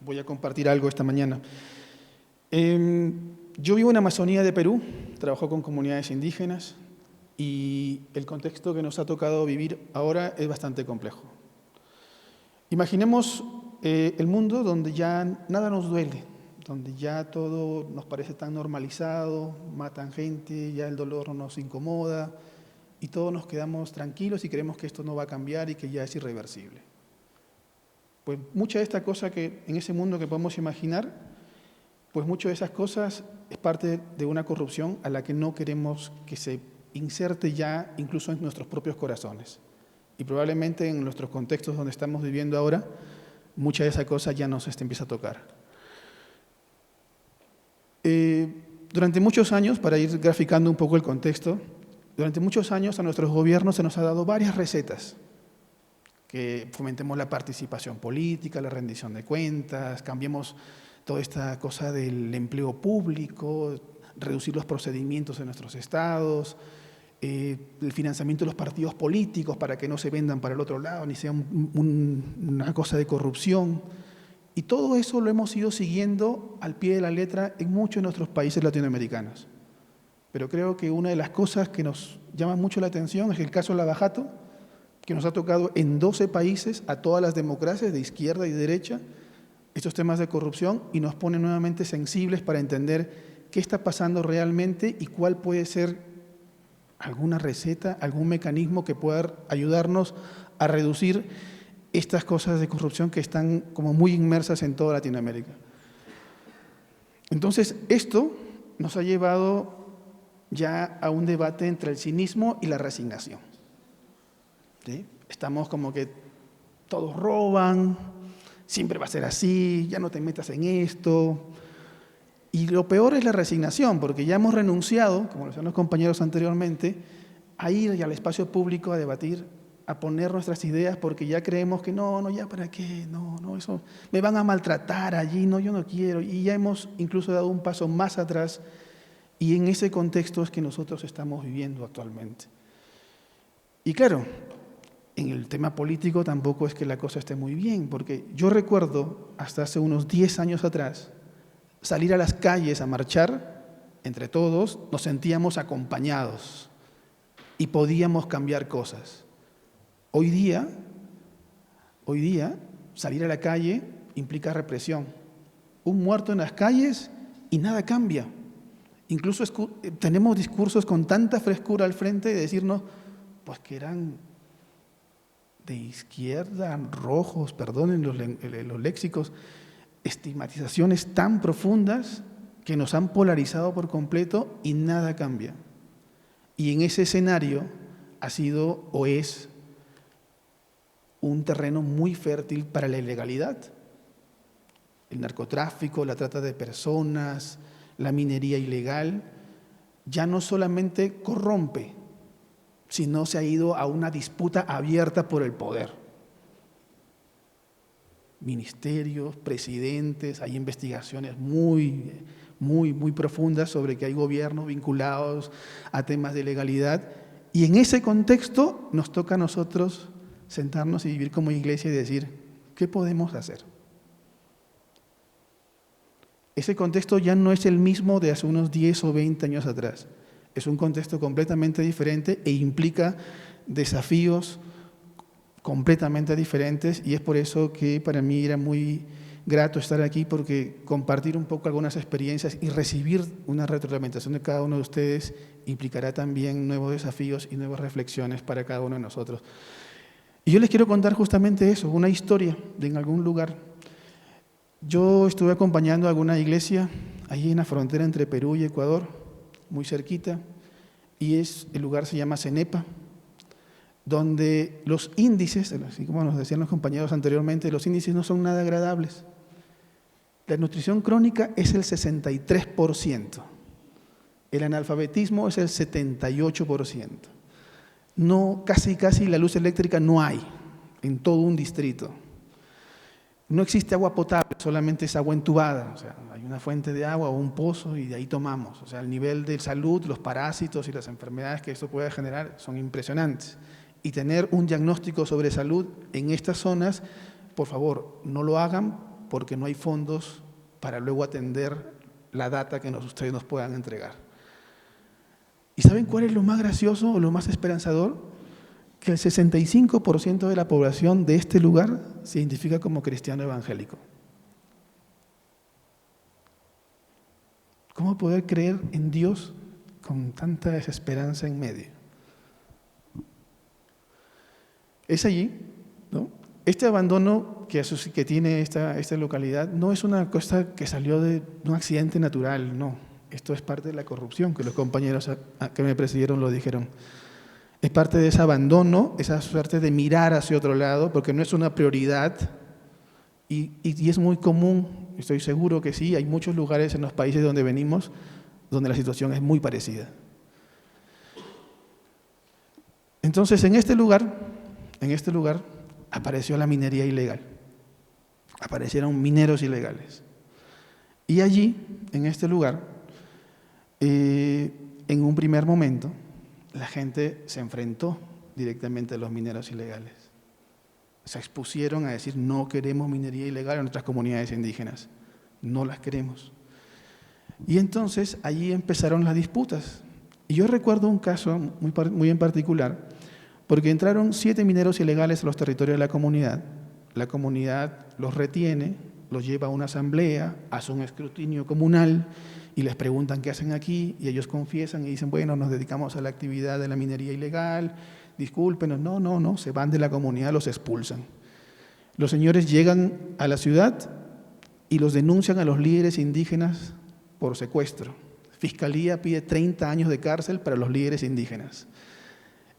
voy a compartir algo esta mañana. Yo vivo en la Amazonía de Perú, trabajo con comunidades indígenas y el contexto que nos ha tocado vivir ahora es bastante complejo. Imaginemos el mundo donde ya nada nos duele, donde ya todo nos parece tan normalizado, matan gente, ya el dolor no nos incomoda y todos nos quedamos tranquilos y creemos que esto no va a cambiar y que ya es irreversible. Pues mucha de esta cosa que en ese mundo que podemos imaginar, pues muchas de esas cosas es parte de una corrupción a la que no queremos que se inserte ya incluso en nuestros propios corazones. Y probablemente en nuestros contextos donde estamos viviendo ahora, mucha de esa cosa ya nos empieza a tocar. Durante muchos años, para ir graficando un poco el contexto, durante muchos años a nuestros gobiernos se nos ha dado varias recetas, que fomentemos la participación política, la rendición de cuentas, cambiemos toda esta cosa del empleo público, reducir los procedimientos en nuestros estados, el financiamiento de los partidos políticos para que no se vendan para el otro lado, ni sea una cosa de corrupción. Y todo eso lo hemos ido siguiendo al pie de la letra en muchos de nuestros países latinoamericanos. Pero creo que una de las cosas que nos llama mucho la atención es el caso Lavajato, que nos ha tocado en 12 países a todas las democracias de izquierda y derecha estos temas de corrupción y nos pone nuevamente sensibles para entender qué está pasando realmente y cuál puede ser alguna receta, algún mecanismo que pueda ayudarnos a reducir estas cosas de corrupción que están como muy inmersas en toda Latinoamérica. Entonces, esto nos ha llevado ya a un debate entre el cinismo y la resignación. ¿Sí? Estamos como que todos roban, siempre va a ser así, ya no te metas en esto. Y lo peor es la resignación, porque ya hemos renunciado, como lo decían los compañeros anteriormente, a ir al espacio público a debatir, a poner nuestras ideas, porque ya creemos que no, ya para qué, no, eso me van a maltratar allí, no, yo no quiero. Y ya hemos incluso dado un paso más atrás, y en ese contexto es que nosotros estamos viviendo actualmente. Y claro, en el tema político tampoco es que la cosa esté muy bien, porque yo recuerdo hasta hace unos 10 años atrás, salir a las calles a marchar, entre todos, nos sentíamos acompañados y podíamos cambiar cosas. Hoy día, salir a la calle implica represión. Un muerto en las calles y nada cambia. Incluso tenemos discursos con tanta frescura al frente de decirnos, pues que eran de izquierda, rojos, perdonen los léxicos, estigmatizaciones tan profundas que nos han polarizado por completo y nada cambia. Y en ese escenario ha sido o es un terreno muy fértil para la ilegalidad. El narcotráfico, la trata de personas, la minería ilegal, ya no solamente corrompe, sino se ha ido a una disputa abierta por el poder. ministerios, presidentes, hay investigaciones muy profundas sobre que hay gobiernos vinculados a temas de legalidad. Y en ese contexto nos toca a nosotros sentarnos y vivir como iglesia y decir, ¿qué podemos hacer? Ese contexto ya no es el mismo de hace unos 10 o 20 años atrás. Es un contexto completamente diferente e implica desafíos completamente diferentes, y es por eso que para mí era muy grato estar aquí, porque compartir un poco algunas experiencias y recibir una retroalimentación de cada uno de ustedes implicará también nuevos desafíos y nuevas reflexiones para cada uno de nosotros. Y yo les quiero contar justamente eso, una historia de en algún lugar. Yo estuve acompañando a alguna iglesia allí en la frontera entre Perú y Ecuador, muy cerquita, y el lugar se llama Cenepa, donde los índices, así como nos decían los compañeros anteriormente, los índices no son nada agradables. La nutrición crónica es el 63%, el analfabetismo es el 78%. No, casi la luz eléctrica no hay en todo un distrito. No existe agua potable, solamente es agua entubada, o sea, hay una fuente de agua o un pozo y de ahí tomamos. O sea, el nivel de salud, los parásitos y las enfermedades que esto puede generar son impresionantes. Y tener un diagnóstico sobre salud en estas zonas, por favor, no lo hagan porque no hay fondos para luego atender la data que ustedes nos puedan entregar. ¿Y saben cuál es lo más gracioso o lo más esperanzador? Que el 65% de la población de este lugar se identifica como cristiano evangélico. ¿Cómo poder creer en Dios con tanta desesperanza en medio? Es allí, ¿no? Este abandono que tiene esta localidad no es una cosa que salió de un accidente natural, no. Esto es parte de la corrupción, que los compañeros que me precedieron lo dijeron. Es parte de ese abandono, esa suerte de mirar hacia otro lado, porque no es una prioridad y es muy común, estoy seguro que sí, hay muchos lugares en los países donde venimos donde la situación es muy parecida. Entonces, en este lugar apareció la minería ilegal, aparecieron mineros ilegales. Y allí, en este lugar, en un primer momento, la gente se enfrentó directamente a los mineros ilegales. Se expusieron a decir, no queremos minería ilegal en nuestras comunidades indígenas, no las queremos. Y entonces allí empezaron las disputas. Y yo recuerdo un caso muy en particular, porque entraron 7 mineros ilegales a los territorios de la comunidad los retiene, los lleva a una asamblea, hace un escrutinio comunal y les preguntan qué hacen aquí y ellos confiesan y dicen, bueno, nos dedicamos a la actividad de la minería ilegal, discúlpenos, no, se van de la comunidad, los expulsan. Los señores llegan a la ciudad y los denuncian a los líderes indígenas por secuestro. Fiscalía pide 30 años de cárcel para los líderes indígenas.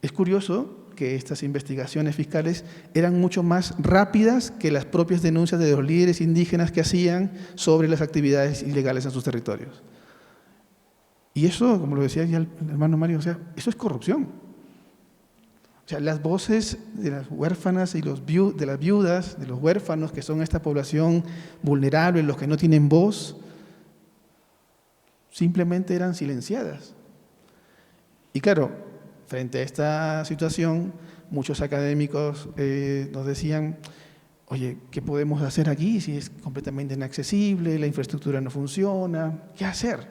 Es curioso que estas investigaciones fiscales eran mucho más rápidas que las propias denuncias de los líderes indígenas que hacían sobre las actividades ilegales en sus territorios. Y eso, como lo decía ya el hermano Mario, o sea, eso es corrupción. O sea, las voces de las huérfanas y de las viudas, de los huérfanos, que son esta población vulnerable, los que no tienen voz, simplemente eran silenciadas. Y claro, frente a esta situación, muchos académicos nos decían, oye, ¿qué podemos hacer aquí si es completamente inaccesible, la infraestructura no funciona? ¿Qué hacer?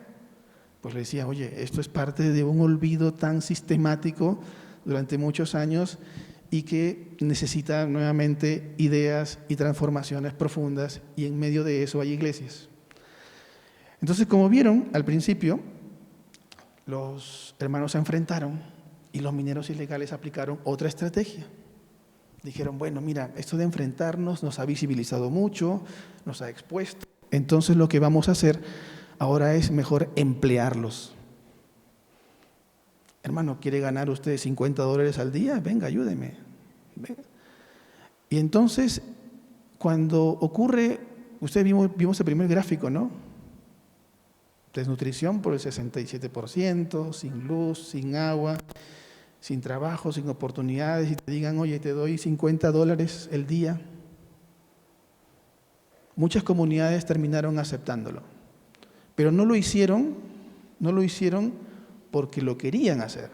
Pues le decía, oye, esto es parte de un olvido tan sistemático durante muchos años y que necesita nuevamente ideas y transformaciones profundas, y en medio de eso hay iglesias. Entonces, como vieron al principio, los hermanos se enfrentaron y los mineros ilegales aplicaron otra estrategia. Dijeron, bueno, mira, esto de enfrentarnos nos ha visibilizado mucho, nos ha expuesto. Entonces lo que vamos a hacer ahora es mejor emplearlos. Hermano, ¿quiere ganar usted $50 al día? Venga, ayúdeme. Venga. Y entonces, cuando ocurre, ustedes vimos el primer gráfico, ¿no? Desnutrición por el 67%, sin luz, sin agua, sin trabajo, sin oportunidades, y te digan, oye, te doy $50 el día. muchas comunidades terminaron aceptándolo. Pero no lo hicieron porque lo querían hacer.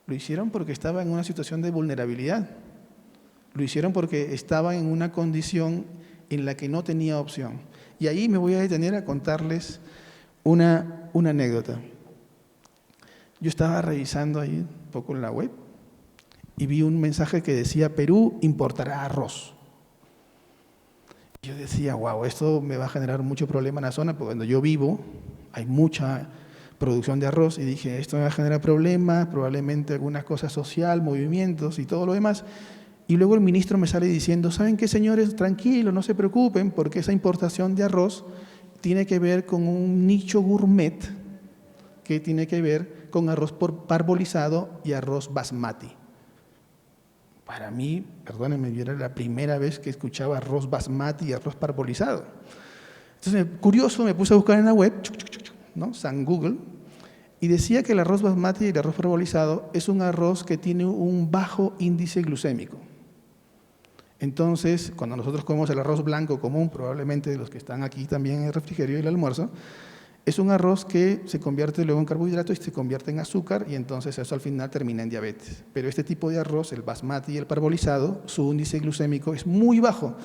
Lo hicieron porque estaban en una situación de vulnerabilidad. Lo hicieron porque estaban en una condición en la que no tenía opción. Y ahí me voy a detener a contarles una anécdota. Yo estaba revisando ahí un poco en la web y vi un mensaje que decía: Perú importará arroz. Yo decía, wow, esto me va a generar mucho problema en la zona, porque donde yo vivo hay mucha producción de arroz, y dije, esto me va a generar problemas, probablemente alguna cosa social, movimientos y todo lo demás. Y luego el ministro me sale diciendo, ¿saben qué, señores? Tranquilos, no se preocupen, porque esa importación de arroz tiene que ver con un nicho gourmet que tiene que ver con arroz parbolizado y arroz basmati. Para mí, perdónenme, era la primera vez que escuchaba arroz basmati y arroz parbolizado. Entonces, curioso, me puse a buscar en la web, ¿no? San Google, y decía que el arroz basmati y el arroz parbolizado es un arroz que tiene un bajo índice glucémico. Entonces, cuando nosotros comemos el arroz blanco común, probablemente los que están aquí también en el refrigerio y el almuerzo, es un arroz que se convierte luego en carbohidrato y se convierte en azúcar, y entonces eso al final termina en diabetes. Pero este tipo de arroz, el basmati y el parbolizado, su índice glucémico es muy bajo.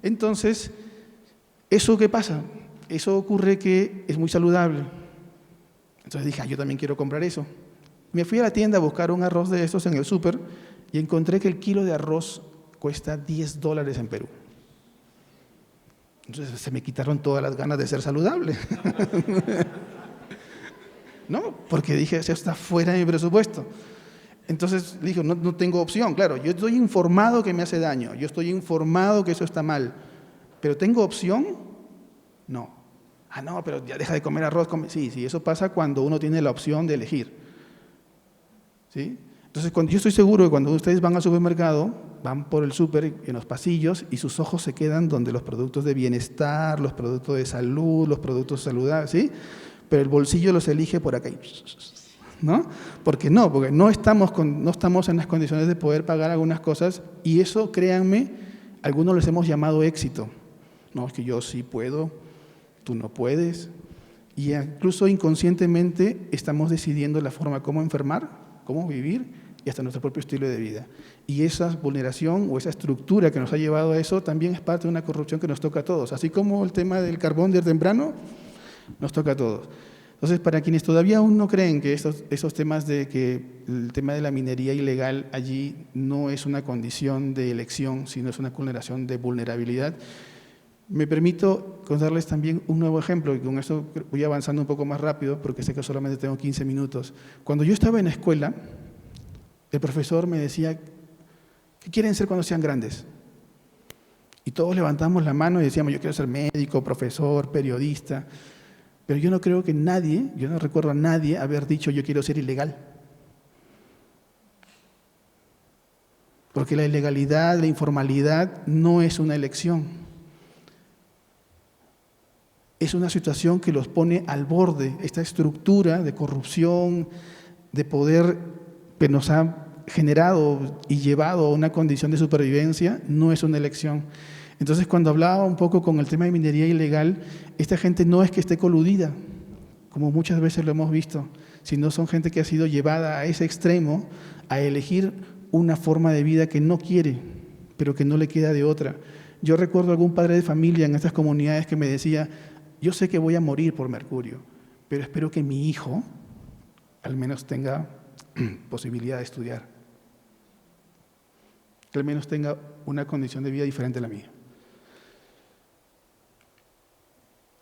Entonces, ¿eso qué pasa? Eso ocurre que es muy saludable. Entonces dije, yo también quiero comprar eso. Me fui a la tienda a buscar un arroz de estos en el súper y encontré que el kilo de arroz cuesta $10 en Perú. Entonces se me quitaron todas las ganas de ser saludable. ¿No? Porque dije, eso está fuera de mi presupuesto. Entonces dije, no tengo opción. Claro, yo estoy informado que me hace daño, yo estoy informado que eso está mal, pero ¿tengo opción? No. Ah, no, pero ya deja de comer arroz. Sí, eso pasa cuando uno tiene la opción de elegir. ¿Sí? Entonces, yo estoy seguro que cuando ustedes van al supermercado, van por el súper en los pasillos y sus ojos se quedan donde los productos de bienestar, los productos de salud, los productos saludables, ¿sí? Pero el bolsillo los elige por acá, ¿no? Porque no estamos en las condiciones de poder pagar algunas cosas, y eso, créanme, algunos les hemos llamado éxito. No, es que yo sí puedo, tú no puedes. Y incluso inconscientemente estamos decidiendo la forma cómo enfermar, cómo vivir y hasta nuestro propio estilo de vida. Y esa vulneración o esa estructura que nos ha llevado a eso también es parte de una corrupción que nos toca a todos. Así como el tema del carbón de temprano, nos toca a todos. Entonces, para quienes todavía aún no creen que esos temas de que el tema de la minería ilegal allí no es una condición de elección, sino es una vulneración de vulnerabilidad, me permito contarles también un nuevo ejemplo, y con esto voy avanzando un poco más rápido porque sé que solamente tengo 15 minutos. Cuando yo estaba en la escuela, el profesor me decía, ¿qué quieren ser cuando sean grandes? Y todos levantamos la mano y decíamos, yo quiero ser médico, profesor, periodista. Pero yo no creo que nadie, yo no recuerdo a nadie haber dicho, yo quiero ser ilegal. Porque la ilegalidad, la informalidad no es una elección. Es una situación que los pone al borde. Esta estructura de corrupción, de poder que nos ha generado y llevado a una condición de supervivencia, no es una elección. Entonces, cuando hablaba un poco con el tema de minería ilegal, esta gente no es que esté coludida, como muchas veces lo hemos visto, sino son gente que ha sido llevada a ese extremo, a elegir una forma de vida que no quiere, pero que no le queda de otra. Yo recuerdo algún padre de familia en estas comunidades que me decía, yo sé que voy a morir por mercurio, pero espero que mi hijo al menos tenga posibilidad de estudiar, que al menos tenga una condición de vida diferente a la mía.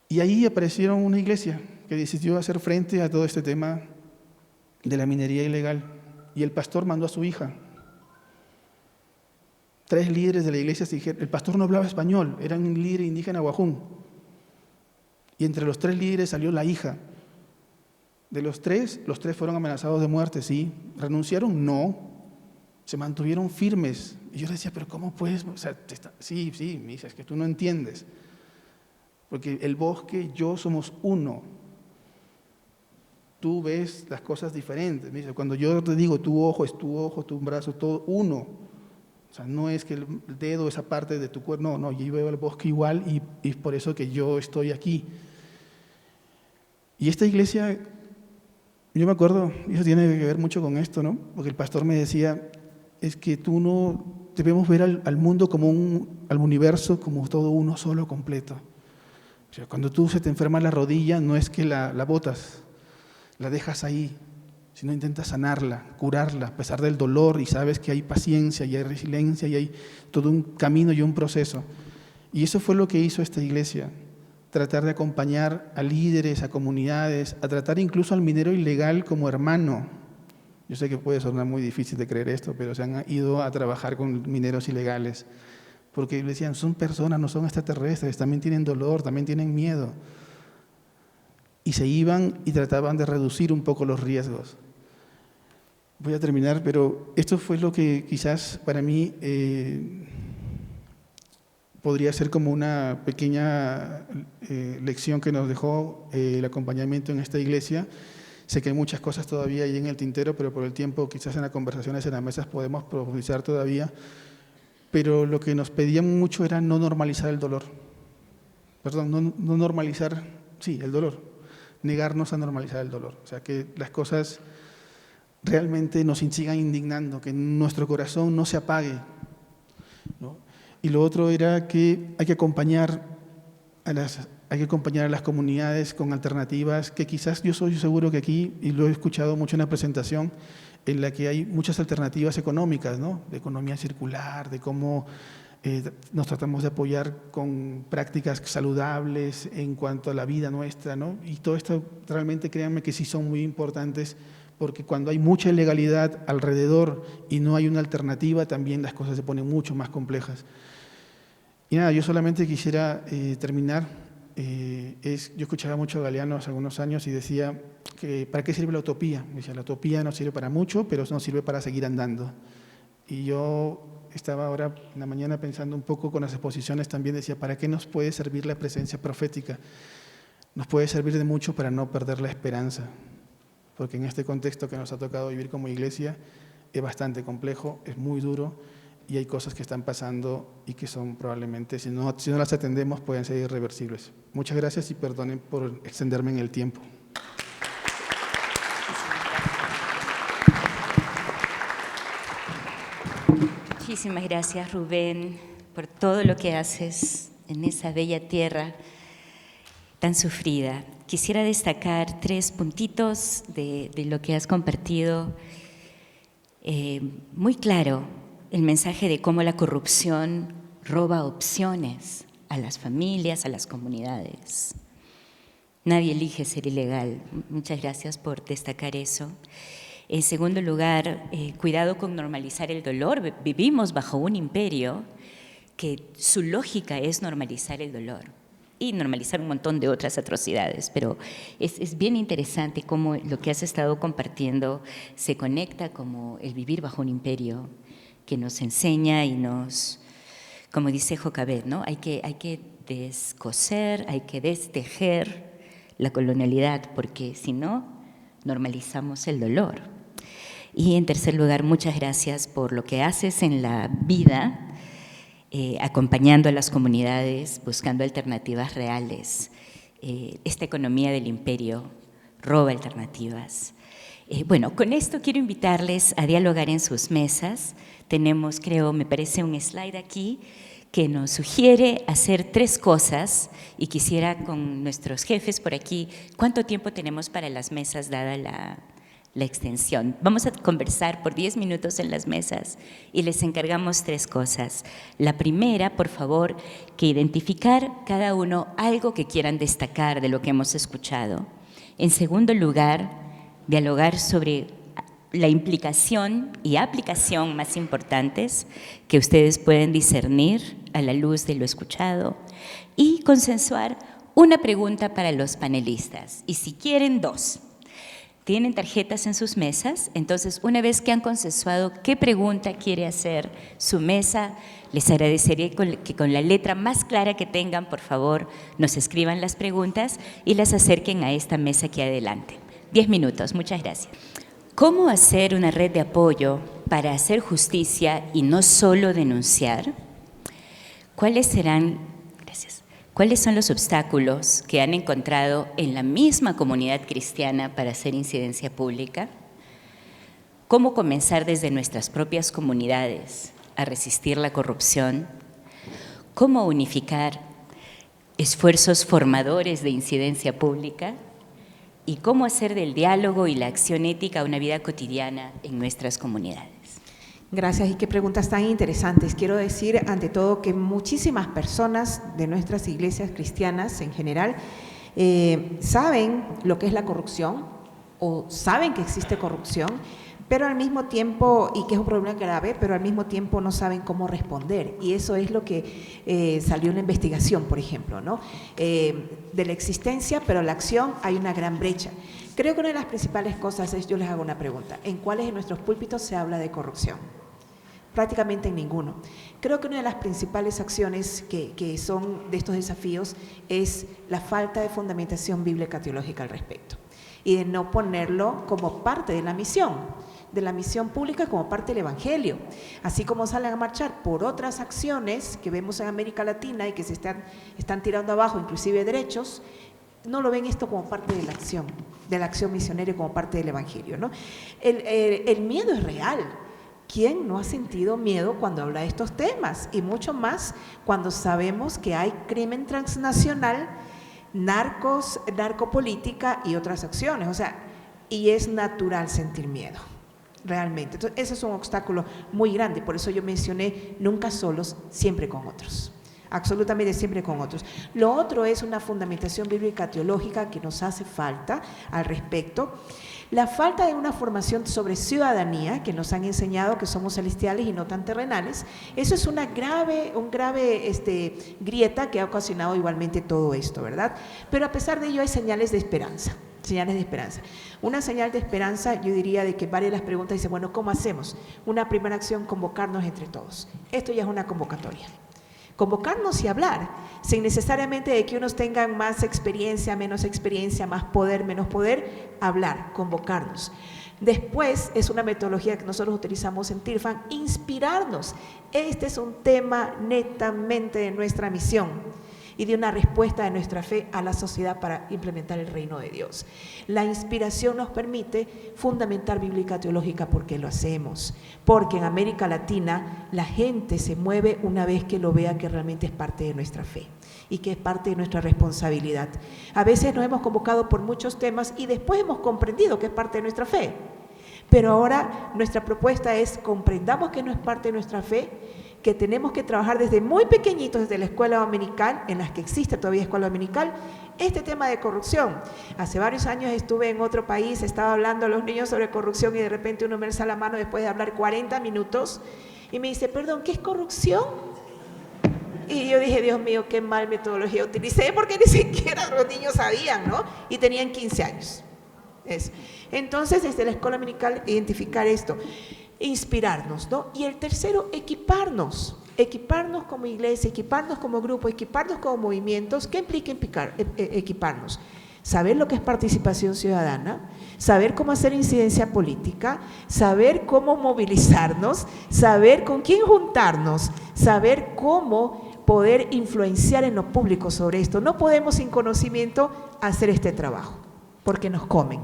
Y ahí aparecieron una iglesia que decidió hacer frente a todo este tema de la minería ilegal, y el pastor mandó a su hija. 3 líderes de la iglesia se dijeron, el pastor no hablaba español, era un líder indígena guajún, y entre los 3 líderes salió la hija. De los 3 fueron amenazados de muerte, ¿sí? ¿Renunciaron? No. Se mantuvieron firmes. Y yo le decía, pero ¿cómo puedes? O sea, sí, me dice, es que tú no entiendes. Porque el bosque y yo somos uno. Tú ves las cosas diferentes. Me dice, cuando yo te digo, tu ojo es tu ojo, tu brazo, todo uno. O sea, no es que el dedo, esa parte de tu cuerpo, no, yo veo el bosque igual y es por eso que yo estoy aquí. Y esta iglesia, yo me acuerdo, y eso tiene que ver mucho con esto, ¿no? Porque el pastor me decía, es que tú no, debemos ver al mundo como al universo como todo uno solo completo. O sea, cuando tú se te enferma la rodilla, no es que la botas, la dejas ahí, sino intentas sanarla, curarla, a pesar del dolor, y sabes que hay paciencia y hay resiliencia y hay todo un camino y un proceso. Y eso fue lo que hizo esta iglesia, tratar de acompañar a líderes, a comunidades, a tratar incluso al minero ilegal como hermano. Yo sé que puede sonar muy difícil de creer esto, pero se han ido a trabajar con mineros ilegales, porque decían, son personas, no son extraterrestres, también tienen dolor, también tienen miedo. Y se iban y trataban de reducir un poco los riesgos. Voy a terminar, pero esto fue lo que quizás para mí podría ser como una pequeña lección que nos dejó el acompañamiento en esta iglesia. Sé que hay muchas cosas todavía ahí en el tintero, pero por el tiempo quizás en las conversaciones en las mesas podemos profundizar todavía. Pero lo que nos pedían mucho era no normalizar el dolor. Perdón, no normalizar, sí, el dolor. Negarnos a normalizar el dolor. O sea, que las cosas realmente nos sigan indignando, que nuestro corazón no se apague, ¿no? Y lo otro era que hay que acompañar a las comunidades con alternativas que quizás yo soy seguro que aquí, y lo he escuchado mucho en la presentación, en la que hay muchas alternativas económicas, ¿no? De economía circular, de cómo nos tratamos de apoyar con prácticas saludables en cuanto a la vida nuestra, ¿no? Y todo esto realmente créanme que sí son muy importantes, porque cuando hay mucha ilegalidad alrededor y no hay una alternativa, también las cosas se ponen mucho más complejas. Y nada, yo solamente quisiera terminar. Yo escuchaba mucho a Galeano hace algunos años y decía que ¿para qué sirve la utopía? Decía, la utopía no sirve para mucho, pero no sirve para seguir andando. Y yo estaba ahora en la mañana pensando un poco con las exposiciones también, decía, ¿para qué nos puede servir la presencia profética? Nos puede servir de mucho para no perder la esperanza, porque en este contexto que nos ha tocado vivir como iglesia es bastante complejo, es muy duro y hay cosas que están pasando y que son probablemente, si no las atendemos, pueden ser irreversibles. Muchas gracias y perdonen por extenderme en el tiempo. Muchísimas gracias, Rubén, por todo lo que haces en esa bella tierra tan sufrida. Quisiera destacar 3 puntitos de lo que has compartido. Muy claro, el mensaje de cómo la corrupción roba opciones a las familias, a las comunidades. Nadie elige ser ilegal. Muchas gracias por destacar eso. En segundo lugar, cuidado con normalizar el dolor. Vivimos bajo un imperio que su lógica es normalizar el dolor y normalizar un montón de otras atrocidades, pero es bien interesante cómo lo que has estado compartiendo se conecta como el vivir bajo un imperio que nos enseña y nos, como dice Jocabet, ¿no? Hay que descoser, hay que destejer la colonialidad, porque si no, normalizamos el dolor. Y en tercer lugar, muchas gracias por lo que haces en la vida, acompañando a las comunidades, buscando alternativas reales. Esta economía del imperio roba alternativas. Bueno, con esto quiero invitarles a dialogar en sus mesas. Tenemos, creo, me parece un slide aquí que nos sugiere hacer 3 cosas y quisiera con nuestros jefes por aquí, ¿cuánto tiempo tenemos para las mesas dada la extensión? Vamos a conversar por 10 minutos en las mesas y les encargamos 3 cosas. La primera, por favor, que identificar cada uno algo que quieran destacar de lo que hemos escuchado. En segundo lugar, dialogar sobre la implicación y aplicación más importantes que ustedes pueden discernir a la luz de lo escuchado y consensuar una pregunta para los panelistas. Y si quieren, 2. Tienen tarjetas en sus mesas, entonces una vez que han consensuado qué pregunta quiere hacer su mesa, les agradecería que con la letra más clara que tengan, por favor, nos escriban las preguntas y las acerquen a esta mesa aquí adelante. 10 minutos, muchas gracias. ¿Cómo hacer una red de apoyo para hacer justicia y no solo denunciar, ¿cuáles son los obstáculos que han encontrado en la misma comunidad cristiana para hacer incidencia pública? ¿Cómo comenzar desde nuestras propias comunidades a resistir la corrupción? ¿Cómo unificar esfuerzos formadores de incidencia pública? ¿Y cómo hacer del diálogo y la acción ética una vida cotidiana en nuestras comunidades? Gracias, y qué preguntas tan interesantes. Quiero decir, ante todo, que muchísimas personas de nuestras iglesias cristianas en general saben lo que es la corrupción o saben que existe corrupción, pero al mismo tiempo, y que es un problema grave, pero al mismo tiempo no saben cómo responder. Y eso es lo que salió en la investigación, por ejemplo, ¿no? De la existencia, pero la acción hay una gran brecha. Creo que una de las principales cosas es, yo les hago una pregunta, ¿en cuáles de nuestros púlpitos se habla de corrupción? Prácticamente en ninguno. Creo que una de las principales acciones que son de estos desafíos es la falta de fundamentación bíblica teológica al respecto y de no ponerlo como parte de la misión pública, como parte del Evangelio. Así como salen a marchar por otras acciones que vemos en América Latina y que se están tirando abajo, inclusive derechos, no lo ven esto como parte de la acción misionera, como parte del Evangelio, ¿no? El miedo es real. ¿Quién no ha sentido miedo cuando habla de estos temas? Y mucho más cuando sabemos que hay crimen transnacional, narcopolítica y otras acciones. O sea, y es natural sentir miedo, realmente. Entonces, ese es un obstáculo muy grande. Por eso yo mencioné nunca solos, siempre con otros. Absolutamente siempre con otros. Lo otro es una fundamentación bíblica teológica que nos hace falta al respecto. La falta de una formación sobre ciudadanía, que nos han enseñado que somos celestiales y no tan terrenales, eso es un grave grieta que ha ocasionado igualmente todo esto, ¿verdad? Pero a pesar de ello hay señales de esperanza. Señales de esperanza. Una señal de esperanza, yo diría, de que varias de las preguntas dicen, bueno, ¿cómo hacemos? Una primera acción, convocarnos entre todos. Esto ya es una convocatoria. Convocarnos y hablar, sin necesariamente de que unos tengan más experiencia, menos experiencia, más poder, menos poder, hablar, convocarnos. Después, es una metodología que nosotros utilizamos en TIRFAN, inspirarnos. Este es un tema netamente de nuestra misión y de una respuesta de nuestra fe a la sociedad para implementar el reino de Dios. La inspiración nos permite fundamentar bíblica teológica porque lo hacemos, porque en América Latina la gente se mueve una vez que lo vea que realmente es parte de nuestra fe y que es parte de nuestra responsabilidad. A veces nos hemos convocado por muchos temas y después hemos comprendido que es parte de nuestra fe, pero ahora nuestra propuesta es comprendamos que no es parte de nuestra fe, que tenemos que trabajar desde muy pequeñitos, desde la escuela dominical, en las que existe todavía escuela dominical, este tema de corrupción. Hace varios años estuve en otro país, estaba hablando a los niños sobre corrupción y de repente uno me alza la mano después de hablar 40 minutos y me dice, perdón, ¿qué es corrupción? Y yo dije, Dios mío, qué mal metodología utilicé, porque ni siquiera los niños sabían, ¿no? Y tenían 15 años. Eso. Entonces, desde la escuela dominical, identificar esto. Inspirarnos, ¿no? Y el tercero, equiparnos como iglesia, equiparnos como grupo, equiparnos como movimientos. ¿Qué implica equiparnos? Saber lo que es participación ciudadana, saber cómo hacer incidencia política, saber cómo movilizarnos, saber con quién juntarnos, saber cómo poder influenciar en lo público sobre esto. No podemos sin conocimiento hacer este trabajo, porque nos comen.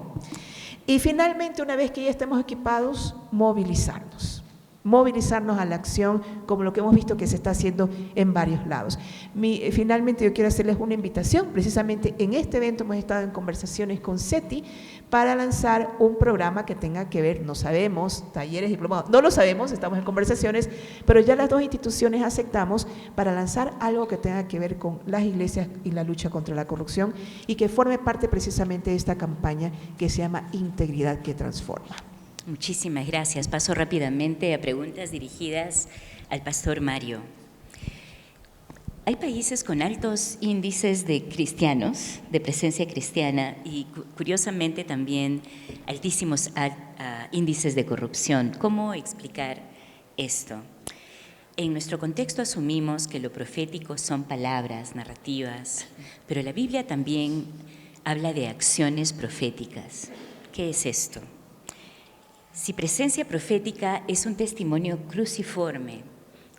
Y finalmente, una vez que ya estemos equipados, movilizarnos a la acción, como lo que hemos visto que se está haciendo en varios lados. Finalmente, yo quiero hacerles una invitación. Precisamente en este evento hemos estado en conversaciones con CETI para lanzar un programa que tenga que ver, no sabemos, talleres, diplomados, no lo sabemos, estamos en conversaciones, pero ya las dos instituciones aceptamos para lanzar algo que tenga que ver con las iglesias y la lucha contra la corrupción y que forme parte precisamente de esta campaña que se llama Integridad que Transforma. Muchísimas gracias. Paso rápidamente a preguntas dirigidas al pastor Mario. Hay países con altos índices de cristianos, de presencia cristiana, y curiosamente también altísimos índices de corrupción. ¿Cómo explicar esto? En nuestro contexto asumimos que lo profético son palabras, narrativas, pero la Biblia también habla de acciones proféticas. ¿Qué es esto? Si presencia profética es un testimonio cruciforme,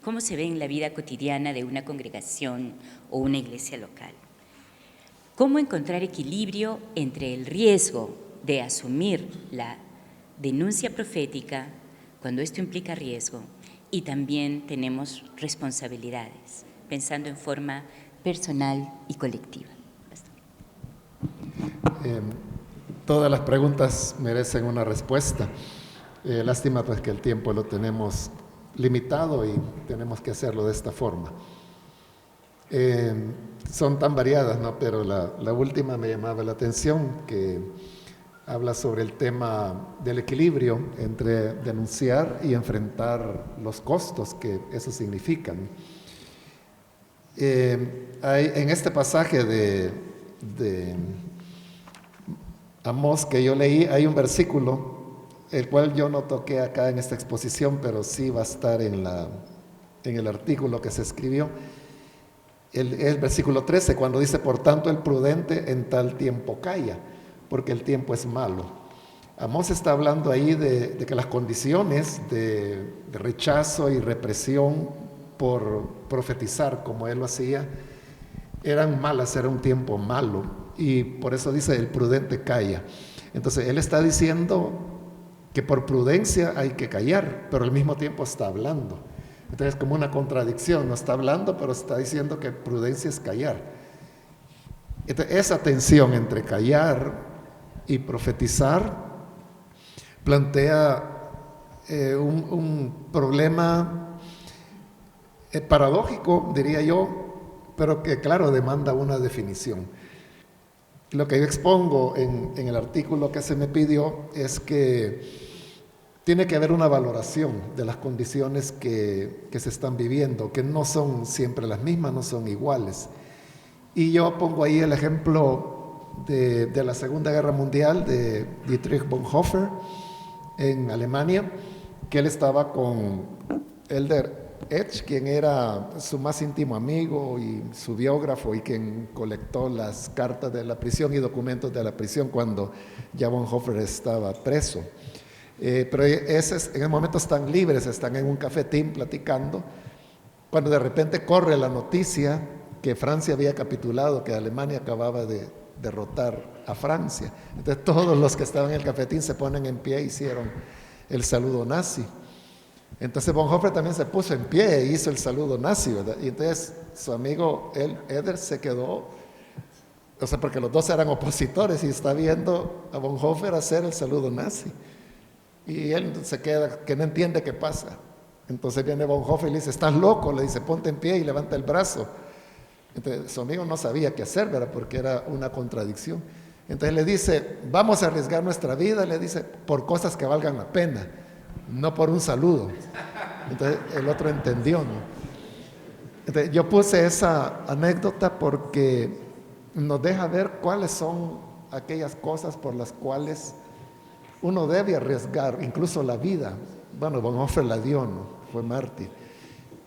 ¿cómo se ve en la vida cotidiana de una congregación o una iglesia local? ¿Cómo encontrar equilibrio entre el riesgo de asumir la denuncia profética, cuando esto implica riesgo, y también tenemos responsabilidades, pensando en forma personal y colectiva? Todas las preguntas merecen una respuesta. Lástima pues que el tiempo lo tenemos limitado y tenemos que hacerlo de esta forma. Son tan variadas, ¿no? Pero la última me llamaba la atención, que habla sobre el tema del equilibrio entre denunciar y enfrentar los costos que eso significan. En este pasaje de Amós que yo leí, hay un versículo, el cual yo no toqué acá en esta exposición, pero sí va a estar en el artículo que se escribió. El versículo 13, cuando dice: por tanto el prudente en tal tiempo calla, porque el tiempo es malo. Amós está hablando ahí de que las condiciones de rechazo y represión por profetizar como él lo hacía eran malas, era un tiempo malo, y por eso dice: el prudente calla. Entonces él está diciendo que por prudencia hay que callar, pero al mismo tiempo está hablando. Entonces es como una contradicción, no está hablando, pero está diciendo que prudencia es callar. Entonces, esa tensión entre callar y profetizar plantea un problema paradójico, diría yo, pero que claro, demanda una definición. Lo que yo expongo en el artículo que se me pidió es que tiene que haber una valoración de las condiciones que se están viviendo, que no son siempre las mismas, no son iguales. Y yo pongo ahí el ejemplo de la Segunda Guerra Mundial de Dietrich Bonhoeffer en Alemania, que él estaba con Elder Edge, quien era su más íntimo amigo y su biógrafo, y quien colectó las cartas de la prisión y documentos de la prisión cuando ya Bonhoeffer estaba preso. Pero en el momento están libres, están en un cafetín platicando, cuando de repente corre la noticia que Francia había capitulado, que Alemania acababa de derrotar a Francia. Entonces todos los que estaban en el cafetín se ponen en pie e hicieron el saludo nazi. Entonces Bonhoeffer también se puso en pie e hizo el saludo nazi, ¿verdad? Y entonces su amigo Eder se quedó, o sea, porque los dos eran opositores, y está viendo a Bonhoeffer hacer el saludo nazi. Y él se queda, que no entiende qué pasa. Entonces viene Bonhoeffer y le dice: estás loco, le dice, ponte en pie y levanta el brazo. Entonces su amigo no sabía qué hacer, ¿verdad? Porque era una contradicción. Entonces le dice: vamos a arriesgar nuestra vida, le dice, por cosas que valgan la pena, no por un saludo. Entonces el otro entendió, ¿no? Entonces yo puse esa anécdota porque nos deja ver cuáles son aquellas cosas por las cuales uno debe arriesgar, incluso la vida. Bueno, Bonhoeffer la dio, ¿no? Fue mártir.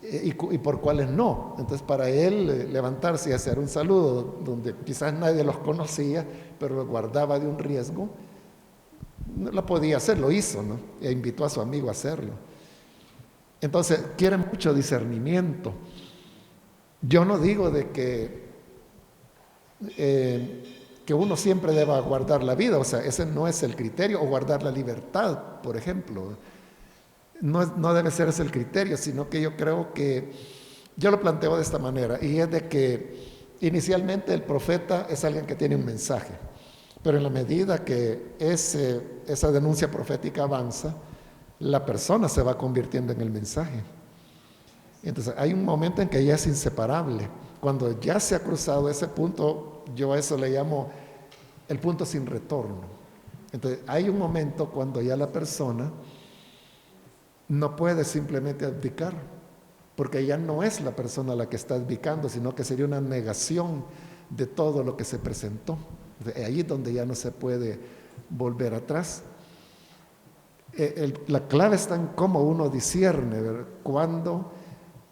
Y por cuáles no. Entonces para él levantarse y hacer un saludo donde quizás nadie los conocía, pero lo guardaba de un riesgo, no lo podía hacer, lo hizo, ¿no? E invitó a su amigo a hacerlo. Entonces quiere mucho discernimiento. Yo no digo de que uno siempre deba guardar la vida, o sea, ese no es el criterio, o guardar la libertad, por ejemplo. No debe ser ese el criterio, sino que yo creo que, yo lo planteo de esta manera, y es de que inicialmente el profeta es alguien que tiene un mensaje, pero en la medida que esa denuncia profética avanza, la persona se va convirtiendo en el mensaje. Entonces hay un momento en que ya es inseparable. Cuando ya se ha cruzado ese punto, yo a eso le llamo el punto sin retorno. Entonces hay un momento cuando ya la persona no puede simplemente abdicar, porque ya no es la persona la que está abdicando, sino que sería una negación de todo lo que se presentó. Ahí es donde ya no se puede volver atrás. La clave está en cómo uno discierne, ¿verdad? Cuándo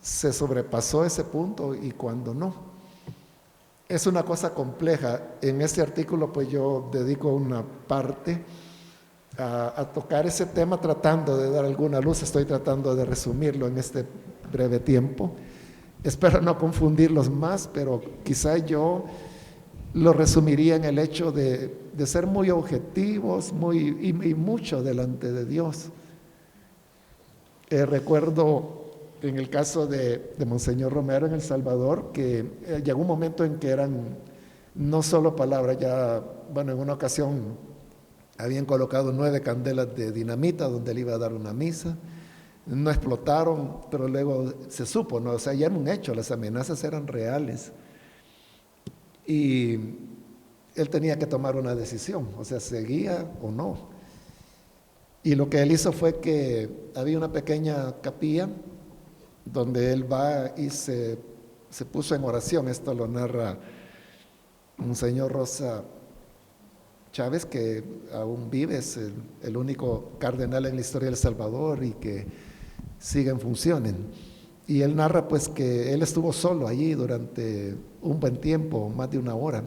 se sobrepasó ese punto y cuándo no. Es una cosa compleja. En este artículo pues yo dedico una parte a tocar ese tema tratando de dar alguna luz. Estoy tratando de resumirlo en este breve tiempo. Espero no confundirlos más, pero quizá yo lo resumiría en el hecho de ser muy objetivos y mucho delante de Dios. Recuerdo en el caso de Monseñor Romero en El Salvador, que llegó un momento en que eran no solo palabras, en una ocasión habían colocado 9 candelas de dinamita donde él iba a dar una misa. No explotaron, pero luego se supo, ¿no? O sea, ya era un hecho, las amenazas eran reales. Y él tenía que tomar una decisión, o sea, seguía o no. Y lo que él hizo fue que había una pequeña capilla donde él va y se puso en oración. Esto lo narra Monseñor Rosa Chávez, que aún vive, es el único cardenal en la historia de El Salvador y que sigue en funciones. Y él narra pues que él estuvo solo allí durante un buen tiempo, más de 1 hora.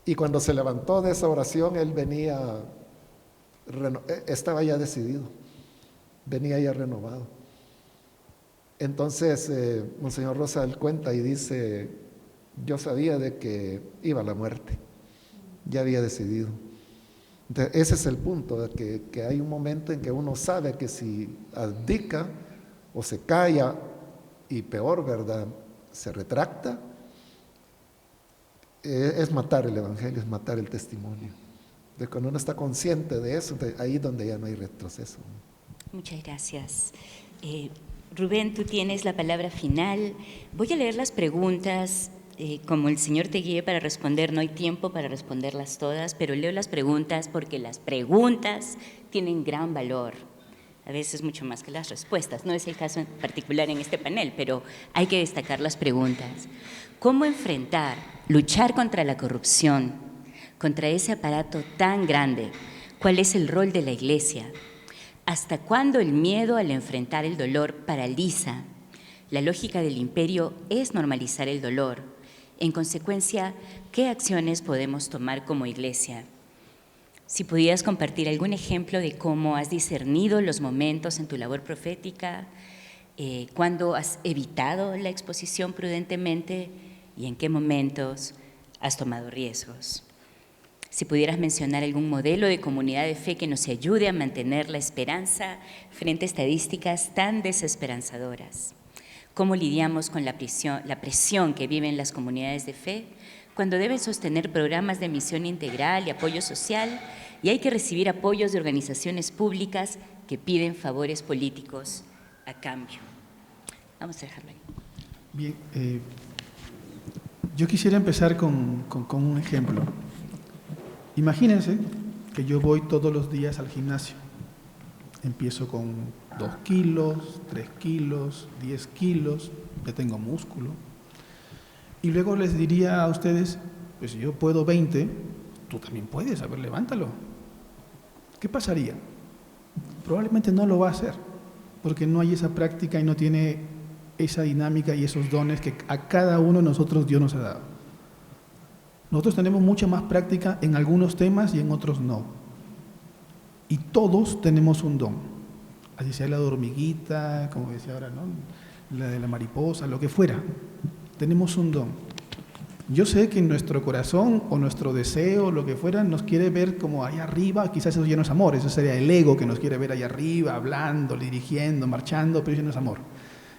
Y cuando se levantó de esa oración, él estaba ya decidido, venía ya renovado. Entonces, Monseñor Rosa él cuenta y dice: yo sabía de que iba a la muerte, ya había decidido. Entonces, ese es el punto, de que hay un momento en que uno sabe que si abdica o se calla, y peor, ¿verdad?, se retracta, es matar el evangelio, es matar el testimonio. Entonces, cuando uno está consciente de eso, ahí es donde ya no hay retroceso. Muchas gracias. Rubén, tú tienes la palabra final. Voy a leer las preguntas. Como el Señor te guíe para responder, no hay tiempo para responderlas todas, pero leo las preguntas porque las preguntas tienen gran valor, a veces mucho más que las respuestas. No es el caso en particular en este panel, pero hay que destacar las preguntas. ¿Cómo enfrentar, luchar contra la corrupción, contra ese aparato tan grande? ¿Cuál es el rol de la Iglesia? ¿Hasta cuándo el miedo al enfrentar el dolor paraliza? La lógica del imperio es normalizar el dolor. En consecuencia, ¿qué acciones podemos tomar como Iglesia? Si pudieras compartir algún ejemplo de cómo has discernido los momentos en tu labor profética, cuándo has evitado la exposición prudentemente y en qué momentos has tomado riesgos. Si pudieras mencionar algún modelo de comunidad de fe que nos ayude a mantener la esperanza frente a estadísticas tan desesperanzadoras. ¿Cómo lidiamos con la presión que viven las comunidades de fe cuando deben sostener programas de misión integral y apoyo social y hay que recibir apoyos de organizaciones públicas que piden favores políticos a cambio? Vamos a dejarlo ahí. Bien, yo quisiera empezar con un ejemplo. Imagínense que yo voy todos los días al gimnasio. Empiezo con 2 kilos, 3 kilos, 10 kilos, ya tengo músculo. Y luego les diría a ustedes, pues si yo puedo 20, tú también puedes, a ver, levántalo. ¿Qué pasaría? Probablemente no lo va a hacer, porque no hay esa práctica y no tiene esa dinámica y esos dones que a cada uno de nosotros Dios nos ha dado. Nosotros tenemos mucha más práctica en algunos temas y en otros no. Y todos tenemos un don. Así sea la de hormiguita, como decía ahora, ¿no?, la de la mariposa, lo que fuera. Tenemos un don. Yo sé que en nuestro corazón o nuestro deseo, lo que fuera, nos quiere ver como allá arriba. Quizás eso ya no es amor, eso sería el ego que nos quiere ver allá arriba, hablando, dirigiendo, marchando, pero eso no es amor.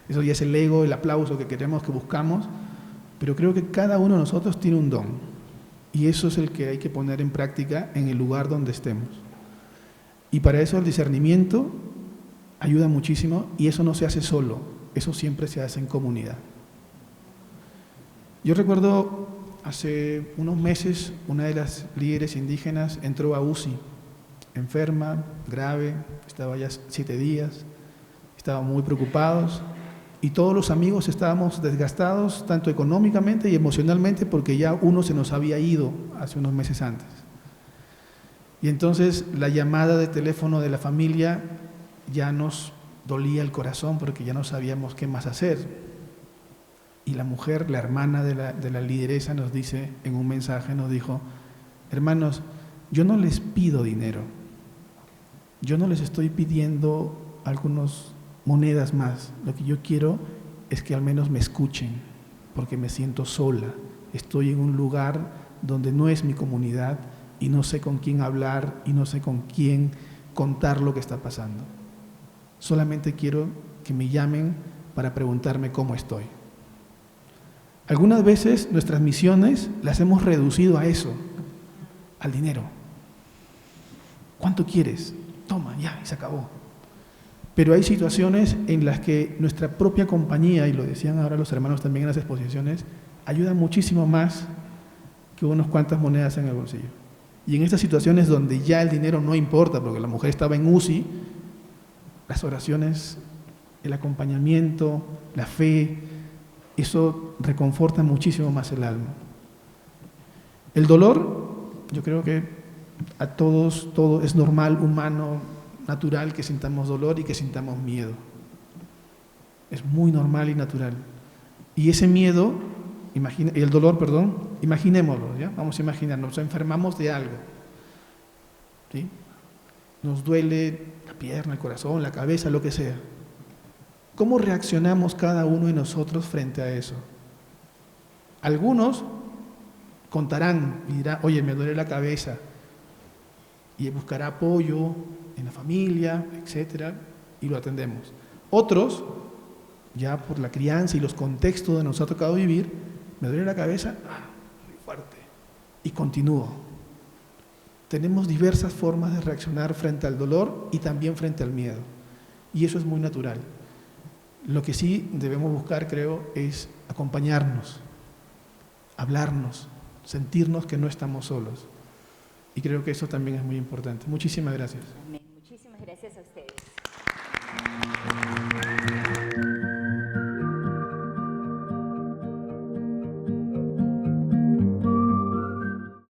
Eso ya es el ego, el aplauso que queremos, que buscamos. Pero creo que cada uno de nosotros tiene un don. Y eso es el que hay que poner en práctica en el lugar donde estemos. Y para eso el discernimiento ayuda muchísimo, y eso no se hace solo, eso siempre se hace en comunidad. Yo recuerdo hace unos meses una de las líderes indígenas entró a UCI, enferma, grave, estaba ya 7 días, estábamos muy preocupados y todos los amigos estábamos desgastados tanto económicamente y emocionalmente porque ya uno se nos había ido hace unos meses antes. Y entonces la llamada de teléfono de la familia ya nos dolía el corazón porque ya no sabíamos qué más hacer. Y la mujer, la hermana de la lideresa nos dice en un mensaje, nos dijo: hermanos, yo no les pido dinero, Yo no les estoy pidiendo algunas monedas más. Lo que yo quiero es que al menos me escuchen, porque me siento sola. Estoy en un lugar donde no es mi comunidad y no sé con quién hablar y no sé con quién contar lo que está pasando. Solamente quiero que me llamen para preguntarme cómo estoy. Algunas veces nuestras misiones las hemos reducido a eso, al dinero. ¿Cuánto quieres? Toma, ya, y se acabó. Pero hay situaciones en las que nuestra propia compañía, y lo decían ahora los hermanos también en las exposiciones, ayuda muchísimo más que unas cuantas monedas en el bolsillo. Y en estas situaciones donde ya el dinero no importa, porque la mujer estaba en UCI, las oraciones, el acompañamiento, la fe, eso reconforta muchísimo más el alma. El dolor, yo creo que a todos, todo es normal, humano, natural que sintamos dolor y que sintamos miedo. Es muy normal y natural. Y ese miedo, el dolor, perdón, imaginémoslo, ¿ya? Vamos a imaginarnos, nos enfermamos de algo, ¿sí? Nos duele la pierna, el corazón, la cabeza, lo que sea. ¿Cómo reaccionamos cada uno de nosotros frente a eso? Algunos contarán y dirán, oye, me duele la cabeza, y buscará apoyo en la familia, etcétera, y lo atendemos. Otros, ya por la crianza y los contextos que nos ha tocado vivir, me duele la cabeza, muy fuerte, y continúo. Tenemos diversas formas de reaccionar frente al dolor y también frente al miedo, y eso es muy natural. Lo que sí debemos buscar, creo, es acompañarnos, hablarnos, sentirnos que no estamos solos. Y creo que eso también es muy importante. Muchísimas gracias. Amén. Muchísimas gracias a ustedes.